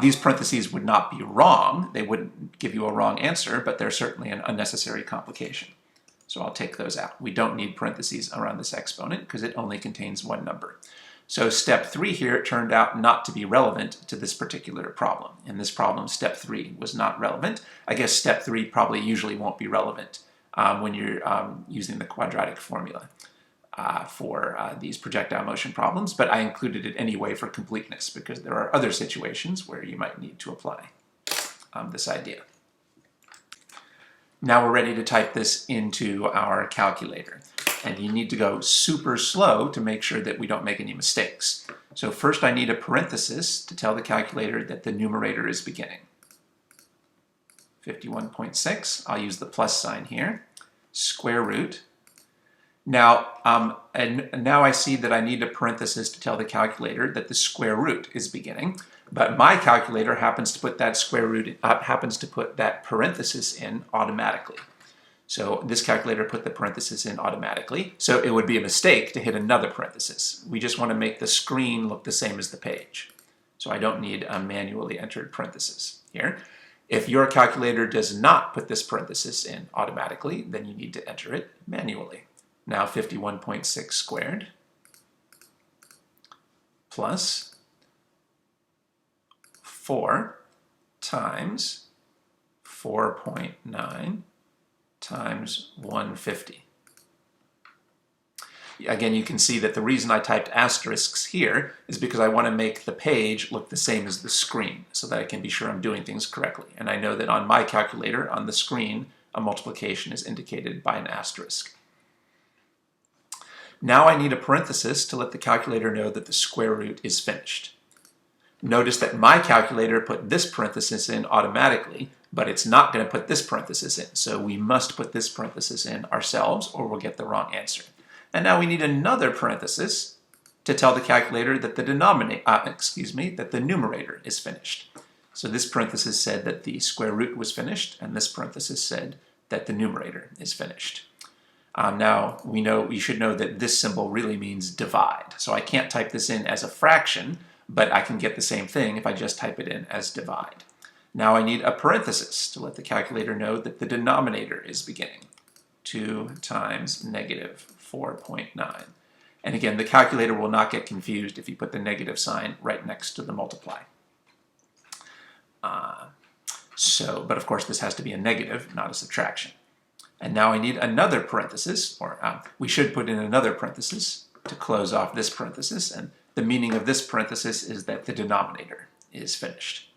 These parentheses would not be wrong. They wouldn't give you a wrong answer, but they're certainly an unnecessary complication. So I'll take those out. We don't need parentheses around this exponent because it only contains one number. So step 3 here turned out not to be relevant to this particular problem. In this problem, step 3 was not relevant. I guess step 3 probably usually won't be relevant when you're using the quadratic formula for these projectile motion problems, but I included it anyway for completeness because there are other situations where you might need to apply this idea. Now we're ready to type this into our calculator, and you need to go super slow to make sure that we don't make any mistakes. So first I need a parenthesis to tell the calculator that the numerator is beginning. 51.6, I'll use the plus sign here, square root. Now, now I see that I need a parenthesis to tell the calculator that the square root is beginning, but my calculator happens to put that square root, happens to put that parenthesis in automatically. So this calculator put the parenthesis in automatically, so it would be a mistake to hit another parenthesis. We just want to make the screen look the same as the page. So I don't need a manually entered parenthesis here. If your calculator does not put this parenthesis in automatically, then you need to enter it manually. Now 51.6 squared plus 4 times 4.9 times 150. Again, you can see that the reason I typed asterisks here is because I want to make the page look the same as the screen so that I can be sure I'm doing things correctly. And I know that on my calculator, on the screen, a multiplication is indicated by an asterisk. Now I need a parenthesis to let the calculator know that the square root is finished. Notice that my calculator put this parenthesis in automatically, but it's not going to put this parenthesis in. So we must put this parenthesis in ourselves or we'll get the wrong answer. And now we need another parenthesis to tell the calculator that the that the numerator is finished. So this parenthesis said that the square root was finished, and this parenthesis said that the numerator is finished. Now we should know that this symbol really means divide. So I can't type this in as a fraction, but I can get the same thing if I just type it in as divide. Now I need a parenthesis to let the calculator know that the denominator is beginning. 2 times negative 4.9. And again, the calculator will not get confused if you put the negative sign right next to the multiply. But of course this has to be a negative, not a subtraction. And now I need another parenthesis, or we should put in another parenthesis to close off this parenthesis, and the meaning of this parenthesis is that the denominator is finished.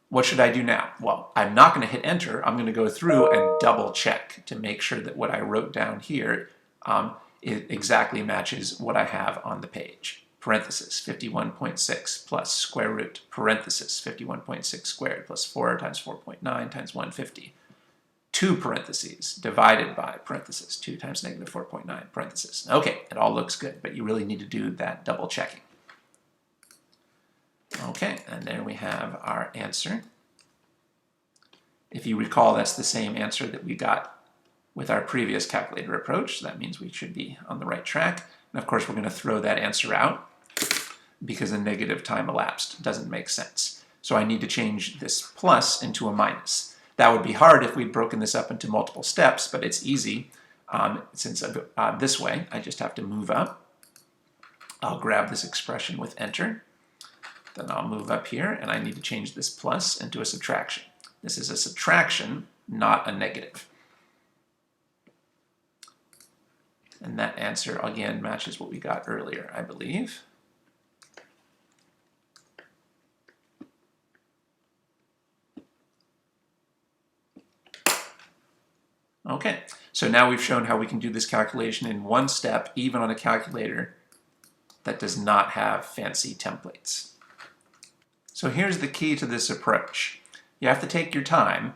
What should I do now? Well, I'm not going to hit enter. I'm going to go through and double check to make sure that what I wrote down here it exactly matches what I have on the page. Parenthesis 51.6 plus square root, parenthesis 51.6 squared plus 4 times 4.9 times 150. 2 parentheses divided by parenthesis 2 times negative 4.9 parenthesis. Okay, it all looks good, but you really need to do that double checking. Okay, and there we have our answer. If you recall, that's the same answer that we got with our previous calculator approach. So that means we should be on the right track. And of course, we're going to throw that answer out because a negative time elapsed doesn't make sense. So I need to change this plus into a minus. That would be hard if we'd broken this up into multiple steps, but it's easy since this way. I just have to move up. I'll grab this expression with enter. Then I'll move up here, and I need to change this plus into a subtraction. This is a subtraction, not a negative. And that answer, again, matches what we got earlier, I believe. Okay, so now we've shown how we can do this calculation in one step, even on a calculator that does not have fancy templates. So here's the key to this approach. You have to take your time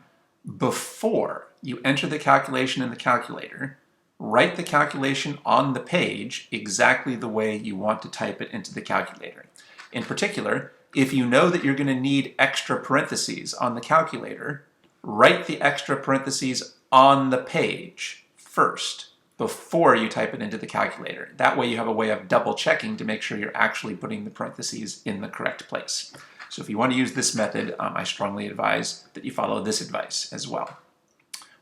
before you enter the calculation in the calculator. Write the calculation on the page exactly the way you want to type it into the calculator. In particular, if you know that you're going to need extra parentheses on the calculator, write the extra parentheses on the page first before you type it into the calculator. That way you have a way of double checking to make sure you're actually putting the parentheses in the correct place. So if you want to use this method, I strongly advise that you follow this advice as well.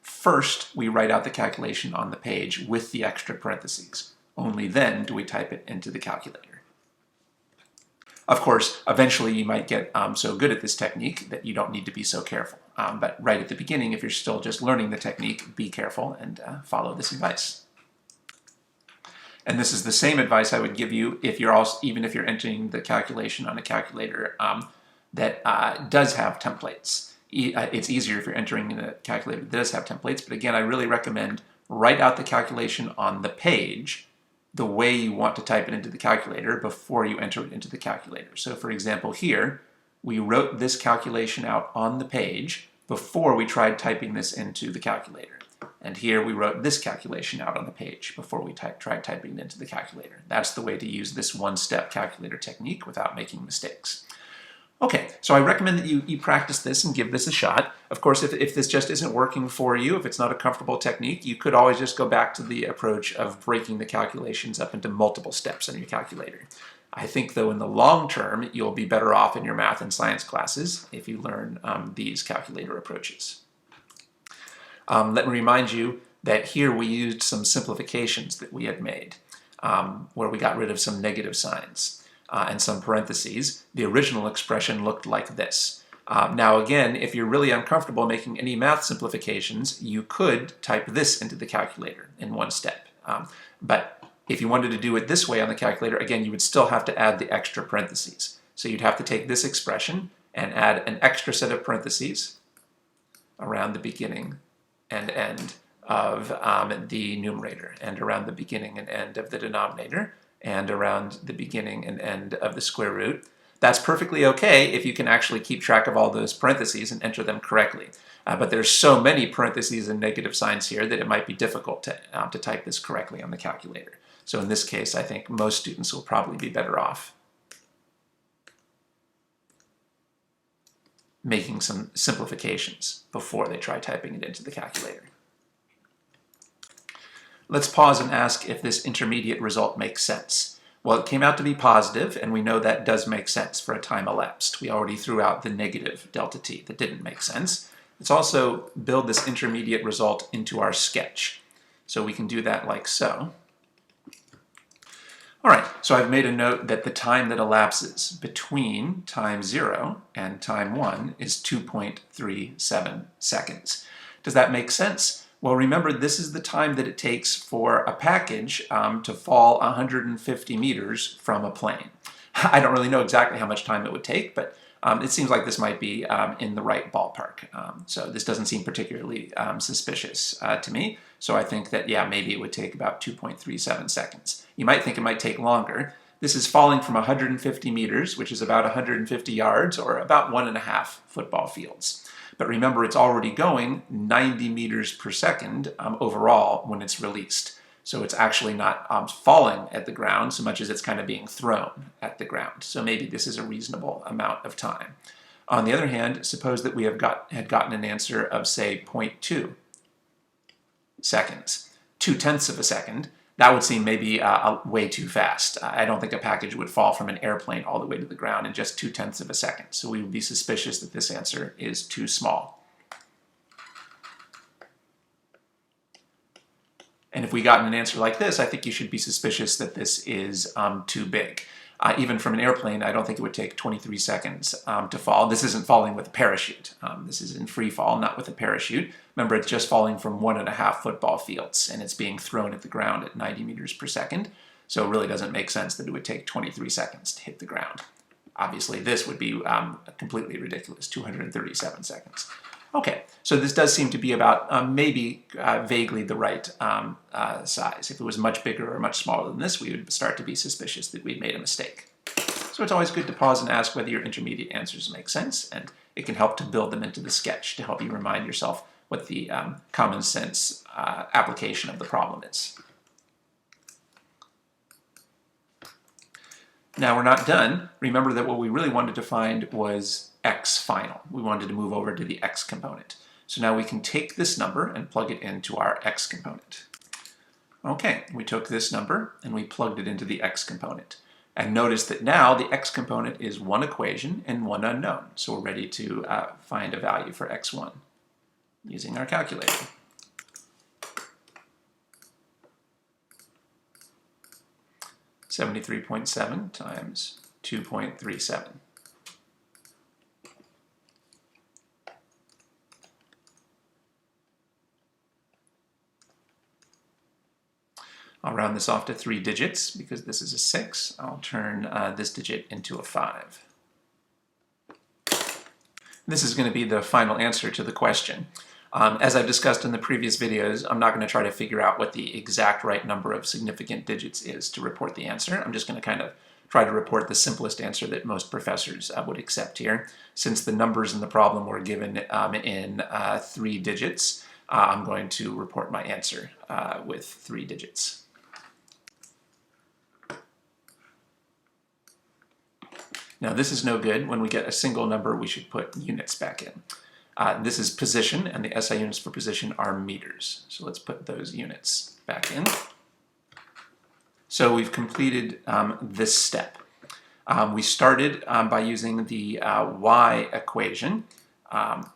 First, we write out the calculation on the page with the extra parentheses. Only then do we type it into the calculator. Of course, eventually you might get so good at this technique that you don't need to be so careful. But right at the beginning, if you're still just learning the technique, be careful and follow this advice. And this is the same advice I would give you if you're also, even if you're entering the calculation on a calculator that does have templates. It's easier if you're entering in a calculator that does have templates, but again, I really recommend write out the calculation on the page the way you want to type it into the calculator before you enter it into the calculator. So for example here, we wrote this calculation out on the page before we tried typing this into the calculator. And here we wrote this calculation out on the page before we tried typing it into the calculator. That's the way to use this one-step calculator technique without making mistakes. Okay, so I recommend that you practice this and give this a shot. Of course, if this just isn't working for you, if it's not a comfortable technique, you could always just go back to the approach of breaking the calculations up into multiple steps on your calculator. I think, though, in the long term, you'll be better off in your math and science classes if you learn these calculator approaches. Let me remind you that here we used some simplifications that we had made, where we got rid of some negative signs. And some parentheses. The original expression looked like this. Now again, if you're really uncomfortable making any math simplifications, you could type this into the calculator in one step. But if you wanted to do it this way on the calculator, again, you would still have to add the extra parentheses. So you'd have to take this expression and add an extra set of parentheses around the beginning and end of the numerator, and around the beginning and end of the denominator, and around the beginning and end of the square root. That's perfectly okay if you can actually keep track of all those parentheses and enter them correctly. But there's so many parentheses and negative signs here that it might be difficult to type this correctly on the calculator. So in this case, I think most students will probably be better off making some simplifications before they try typing it into the calculator. Let's pause and ask if this intermediate result makes sense. Well, it came out to be positive, and we know that does make sense for a time elapsed. We already threw out the negative delta t that didn't make sense. Let's also build this intermediate result into our sketch. So we can do that like so. All right, so I've made a note that the time that elapses between time 0 and time 1 is 2.37 seconds. Does that make sense? Well, remember, this is the time that it takes for a package to fall 150 meters from a plane. I don't really know exactly how much time it would take, but it seems like this might be in the right ballpark. So this doesn't seem particularly suspicious to me. So I think that, yeah, maybe it would take about 2.37 seconds. You might think it might take longer. This is falling from 150 meters, which is about 150 yards, or about 1.5 football fields. But remember, it's already going 90 meters per second overall when it's released. So it's actually not falling at the ground so much as it's kind of being thrown at the ground. So maybe this is a reasonable amount of time. On the other hand, suppose that we had gotten an answer of, say, 0.2 seconds, 0.2 of a second. That would seem maybe way too fast. I don't think a package would fall from an airplane all the way to the ground in just 0.2 of a second. So we would be suspicious that this answer is too small. And if we got an answer like this, I think you should be suspicious that this is too big. Even from an airplane, I don't think it would take 23 seconds to fall. This isn't falling with a parachute. This is in free fall, not with a parachute. Remember, it's just falling from 1.5 football fields, and it's being thrown at the ground at 90 meters per second. So it really doesn't make sense that it would take 23 seconds to hit the ground. Obviously, this would be completely ridiculous, 237 seconds. Okay, so this does seem to be about maybe vaguely the right size. If it was much bigger or much smaller than this, we would start to be suspicious that we'd made a mistake. So it's always good to pause and ask whether your intermediate answers make sense, and it can help to build them into the sketch to help you remind yourself what the common sense application of the problem is. Now we're not done. Remember that what we really wanted to find was x final. We wanted to move over to the x component. So now we can take this number and plug it into our x component. Okay, we took this number and we plugged it into the x component. And notice that now the x component is one equation and one unknown. So we're ready to find a value for x1 using our calculator. $73.7 times 2.37. I'll round this off to 3 digits because this is a 6. I'll turn this digit into a 5. This is going to be the final answer to the question. As I've discussed in the previous videos, I'm not going to try to figure out what the exact right number of significant digits is to report the answer. I'm just going to kind of try to report the simplest answer that most professors would accept here. Since the numbers in the problem were given in 3 digits, I'm going to report my answer with 3 digits. Now this is no good. When we get a single number, we should put units back in. This is position, and the SI units for position are meters. So let's put those units back in. So we've completed this step. We started by using the y equation.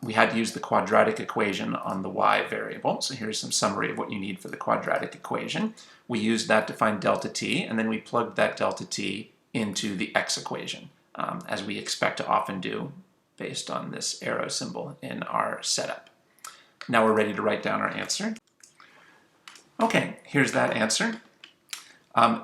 We had to use the quadratic equation on the y variable. So here's some summary of what you need for the quadratic equation. We used that to find delta t, and then we plugged that delta t into the x equation, as we expect to often do based on this arrow symbol in our setup. Now we're ready to write down our answer. Okay, here's that answer.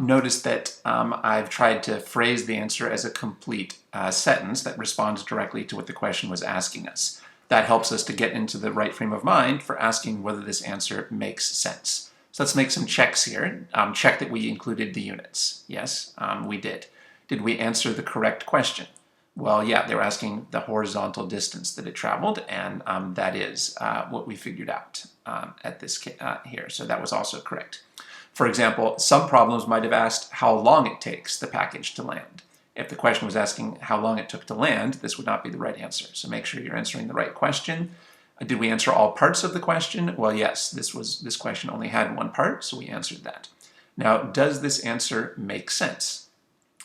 Notice that I've tried to phrase the answer as a complete sentence that responds directly to what the question was asking us. That helps us to get into the right frame of mind for asking whether this answer makes sense. So let's make some checks here. Check that we included the units. Yes, we did. Did we answer the correct question? Well, yeah, they were asking the horizontal distance that it traveled, and that is what we figured out at this here. So that was also correct. For example, some problems might have asked how long it takes the package to land. If the question was asking how long it took to land, this would not be the right answer. So make sure you're answering the right question. Did we answer all parts of the question? Well, yes, this question only had one part, so we answered that. Now, does this answer make sense?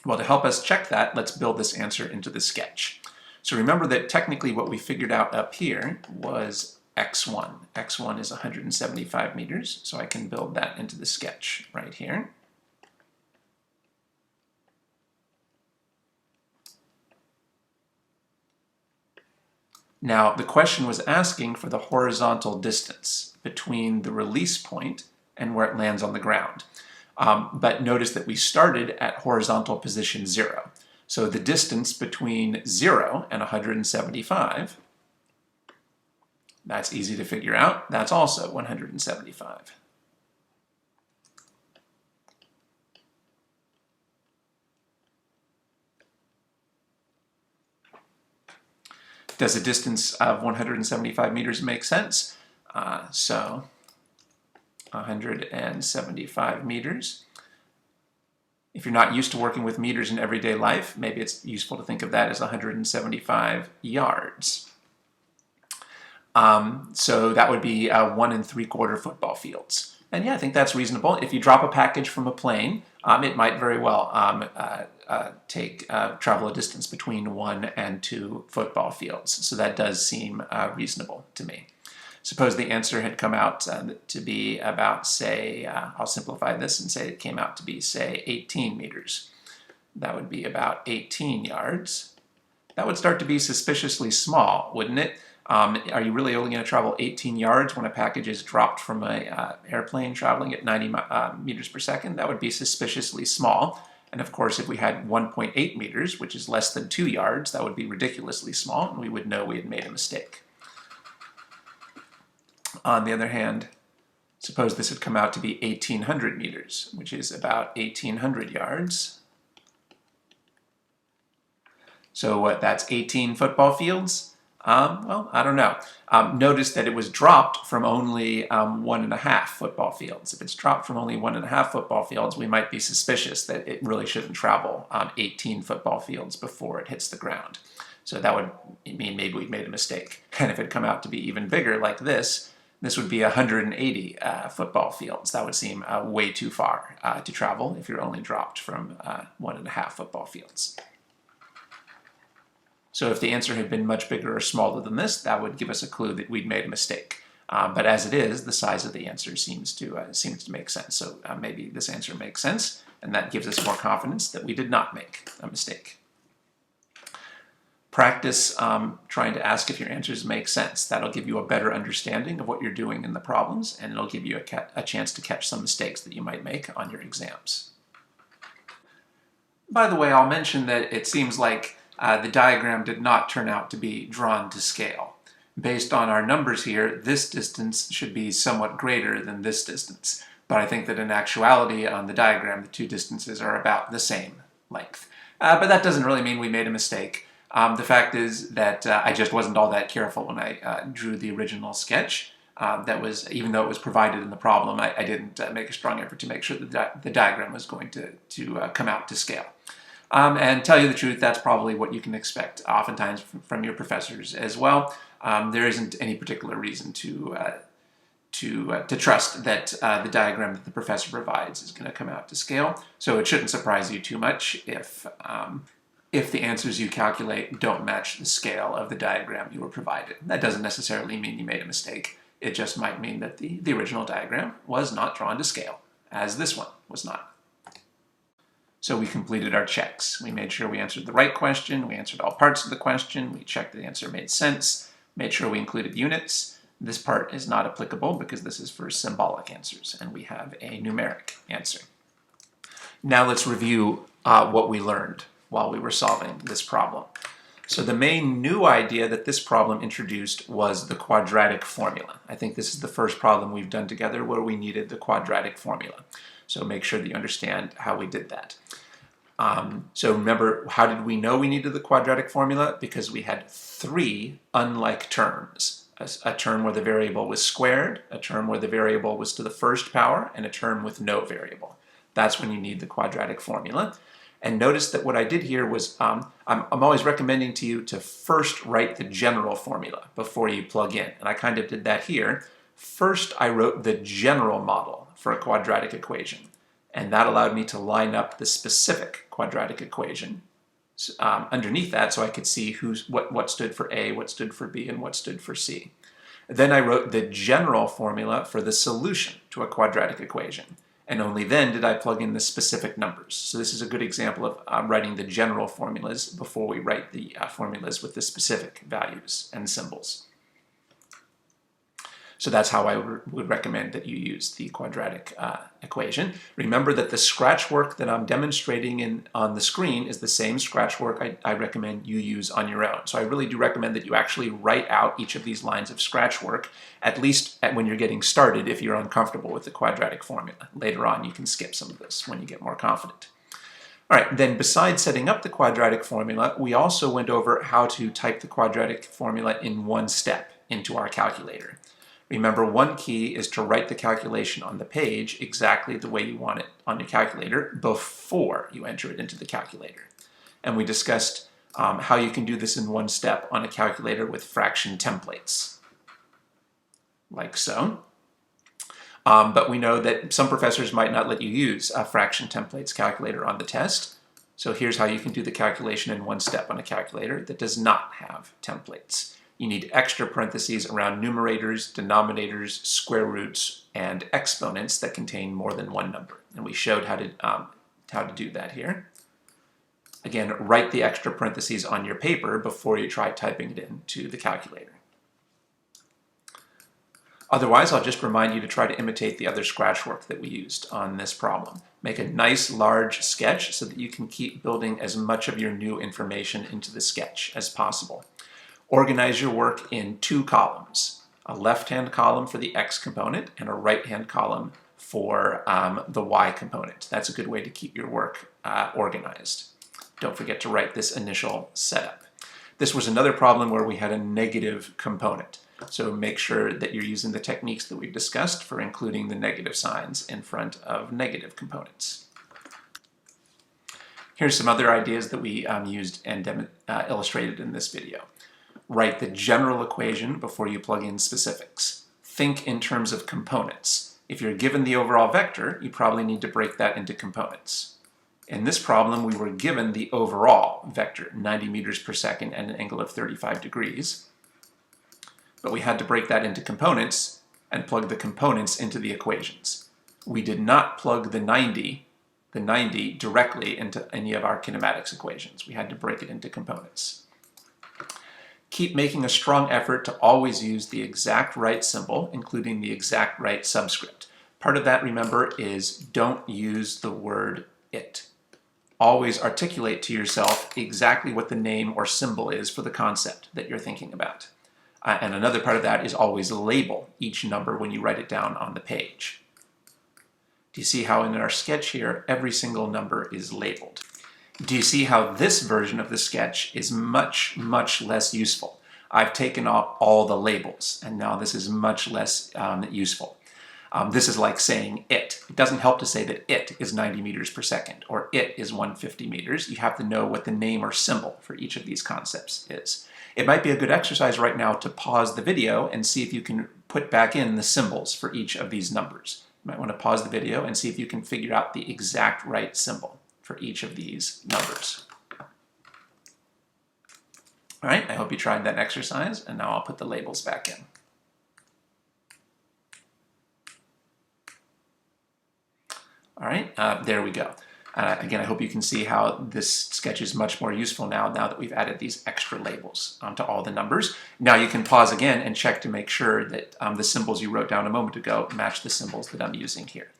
Well, to help us check that, let's build this answer into the sketch. So remember that technically what we figured out up here was x1. x1 is 175 meters, so I can build that into the sketch right here. Now, the question was asking for the horizontal distance between the release point and where it lands on the ground. But notice that we started at horizontal position 0. So the distance between 0 and 175, that's easy to figure out. That's also 175. Does a distance of 175 meters make sense? So 175 meters. If you're not used to working with meters in everyday life, maybe it's useful to think of that as 175 yards. So that would be 1 3/4 football fields. And yeah, I think that's reasonable. If you drop a package from a plane, it might very well travel a distance between 1 and 2 football fields. So that does seem reasonable to me. Suppose the answer had come out to be about, say, I'll simplify this and say it came out to be, say, 18 meters. that would be about 18 yards. That would start to be suspiciously small, wouldn't it? Are you really only going to travel 18 yards when a package is dropped from an airplane traveling at 90 meters per second? That would be suspiciously small. And of course, if we had 1.8 meters, which is less than 2 yards, that would be ridiculously small, and we would know we had made a mistake. On the other hand, suppose this had come out to be 1,800 meters, which is about 1,800 yards. So that's 18 football fields? Well, I don't know. Notice that it was dropped from only 1.5 football fields. If it's dropped from only 1.5 football fields, we might be suspicious that it really shouldn't travel 18 football fields before it hits the ground. So that would mean maybe we've made a mistake. And if it come out to be even bigger like this would be 180 football fields. That would seem way too far to travel if you're only dropped from 1.5 football fields. So if the answer had been much bigger or smaller than this, that would give us a clue that we'd made a mistake. But as it is, the size of the answer seems to make sense. So maybe this answer makes sense, and that gives us more confidence that we did not make a mistake. Practice trying to ask if your answers make sense. That'll give you a better understanding of what you're doing in the problems, and it'll give you a chance to catch some mistakes that you might make on your exams. By the way, I'll mention that it seems like the diagram did not turn out to be drawn to scale. Based on our numbers here, this distance should be somewhat greater than this distance. But I think that in actuality, on the diagram, the two distances are about the same length. But that doesn't really mean we made a mistake. The fact is that I just wasn't all that careful when I drew the original sketch. Even though it was provided in the problem, I didn't make a strong effort to make sure that the diagram was going to come out to scale. And tell you the truth, that's probably what you can expect oftentimes from your professors as well. There isn't any particular reason to trust that the diagram that the professor provides is going to come out to scale. So it shouldn't surprise you too much if the answers you calculate don't match the scale of the diagram you were provided. That doesn't necessarily mean you made a mistake. It just might mean that the original diagram was not drawn to scale, as this one was not. So we completed our checks. We made sure we answered the right question, we answered all parts of the question, we checked the answer made sense, made sure we included units. This part is not applicable because this is for symbolic answers, and we have a numeric answer. Now let's review what we learned while we were solving this problem. So the main new idea that this problem introduced was the quadratic formula. I think this is the first problem we've done together where we needed the quadratic formula. So make sure that you understand how we did that. So remember, how did we know we needed the quadratic formula? Because we had three unlike terms. A term where the variable was squared, a term where the variable was to the first power, and a term with no variable. That's when you need the quadratic formula. And notice that what I did here was, I'm always recommending to you to first write the general formula before you plug in. And I kind of did that here. First, I wrote the general model for a quadratic equation. And that allowed me to line up the specific quadratic equation underneath that so I could see what stood for A, what stood for B, and what stood for C. Then I wrote the general formula for the solution to a quadratic equation. And only then did I plug in the specific numbers. So this is a good example of writing the general formulas before we write the formulas with the specific values and symbols. So that's how I would recommend that you use the quadratic equation. Remember that the scratch work that I'm demonstrating on the screen is the same scratch work I recommend you use on your own. So I really do recommend that you actually write out each of these lines of scratch work, at least when you're getting started if you're uncomfortable with the quadratic formula. Later on you can skip some of this when you get more confident. All right, then besides setting up the quadratic formula, we also went over how to type the quadratic formula in one step into our calculator. Remember, one key is to write the calculation on the page exactly the way you want it on your calculator before you enter it into the calculator. And we discussed how you can do this in one step on a calculator with fraction templates, like so. But we know that some professors might not let you use a fraction templates calculator on the test. So here's how you can do the calculation in one step on a calculator that does not have templates. You need extra parentheses around numerators, denominators, square roots, and exponents that contain more than one number. And we showed how to do that here. Again, write the extra parentheses on your paper before you try typing it into the calculator. Otherwise, I'll just remind you to try to imitate the other scratch work that we used on this problem. Make a nice large sketch so that you can keep building as much of your new information into the sketch as possible. Organize your work in 2 columns, a left-hand column for the X component and a right-hand column for the Y component. That's a good way to keep your work organized. Don't forget to write this initial setup. This was another problem where we had a negative component. So make sure that you're using the techniques that we've discussed for including the negative signs in front of negative components. Here's some other ideas that we used and illustrated in this video. Write the general equation before you plug in specifics. Think in terms of components. If you're given the overall vector, you probably need to break that into components. In this problem, we were given the overall vector, 90 meters per second and an angle of 35 degrees. But we had to break that into components and plug the components into the equations. We did not plug the 90 directly into any of our kinematics equations. We had to break it into components. Keep making a strong effort to always use the exact right symbol, including the exact right subscript. Part of that, remember, is don't use the word it. Always articulate to yourself exactly what the name or symbol is for the concept that you're thinking about. And another part of that is always label each number when you write it down on the page. Do you see how in our sketch here, every single number is labeled? Do you see how this version of the sketch is much, much less useful? I've taken out all the labels, and now this is much less useful. This is like saying it. It doesn't help to say that it is 90 meters per second or it is 150 meters. You have to know what the name or symbol for each of these concepts is. It might be a good exercise right now to pause the video and see if you can put back in the symbols for each of these numbers. You might want to pause the video and see if you can figure out the exact right symbol for each of these numbers. All right, I hope you tried that exercise, and now I'll put the labels back in. All right, there we go. Again, I hope you can see how this sketch is much more useful now that we've added these extra labels onto all the numbers. Now you can pause again and check to make sure that the symbols you wrote down a moment ago match the symbols that I'm using here.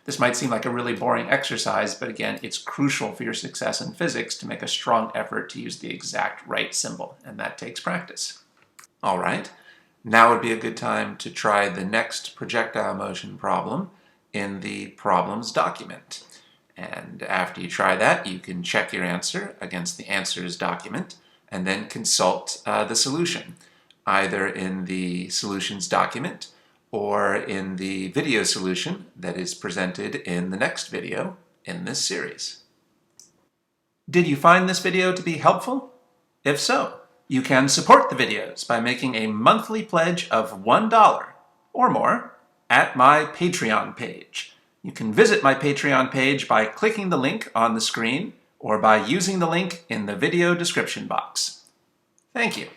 This might seem like a really boring exercise, but again, it's crucial for your success in physics to make a strong effort to use the exact right symbol, and that takes practice. All right, now would be a good time to try the next projectile motion problem in the problems document. And after you try that, you can check your answer against the answers document and then consult the solution, either in the solutions document or in the video solution that is presented in the next video in this series. Did you find this video to be helpful? If so, you can support the videos by making a monthly pledge of $1 or more at my Patreon page. You can visit my Patreon page by clicking the link on the screen or by using the link in the video description box. Thank you.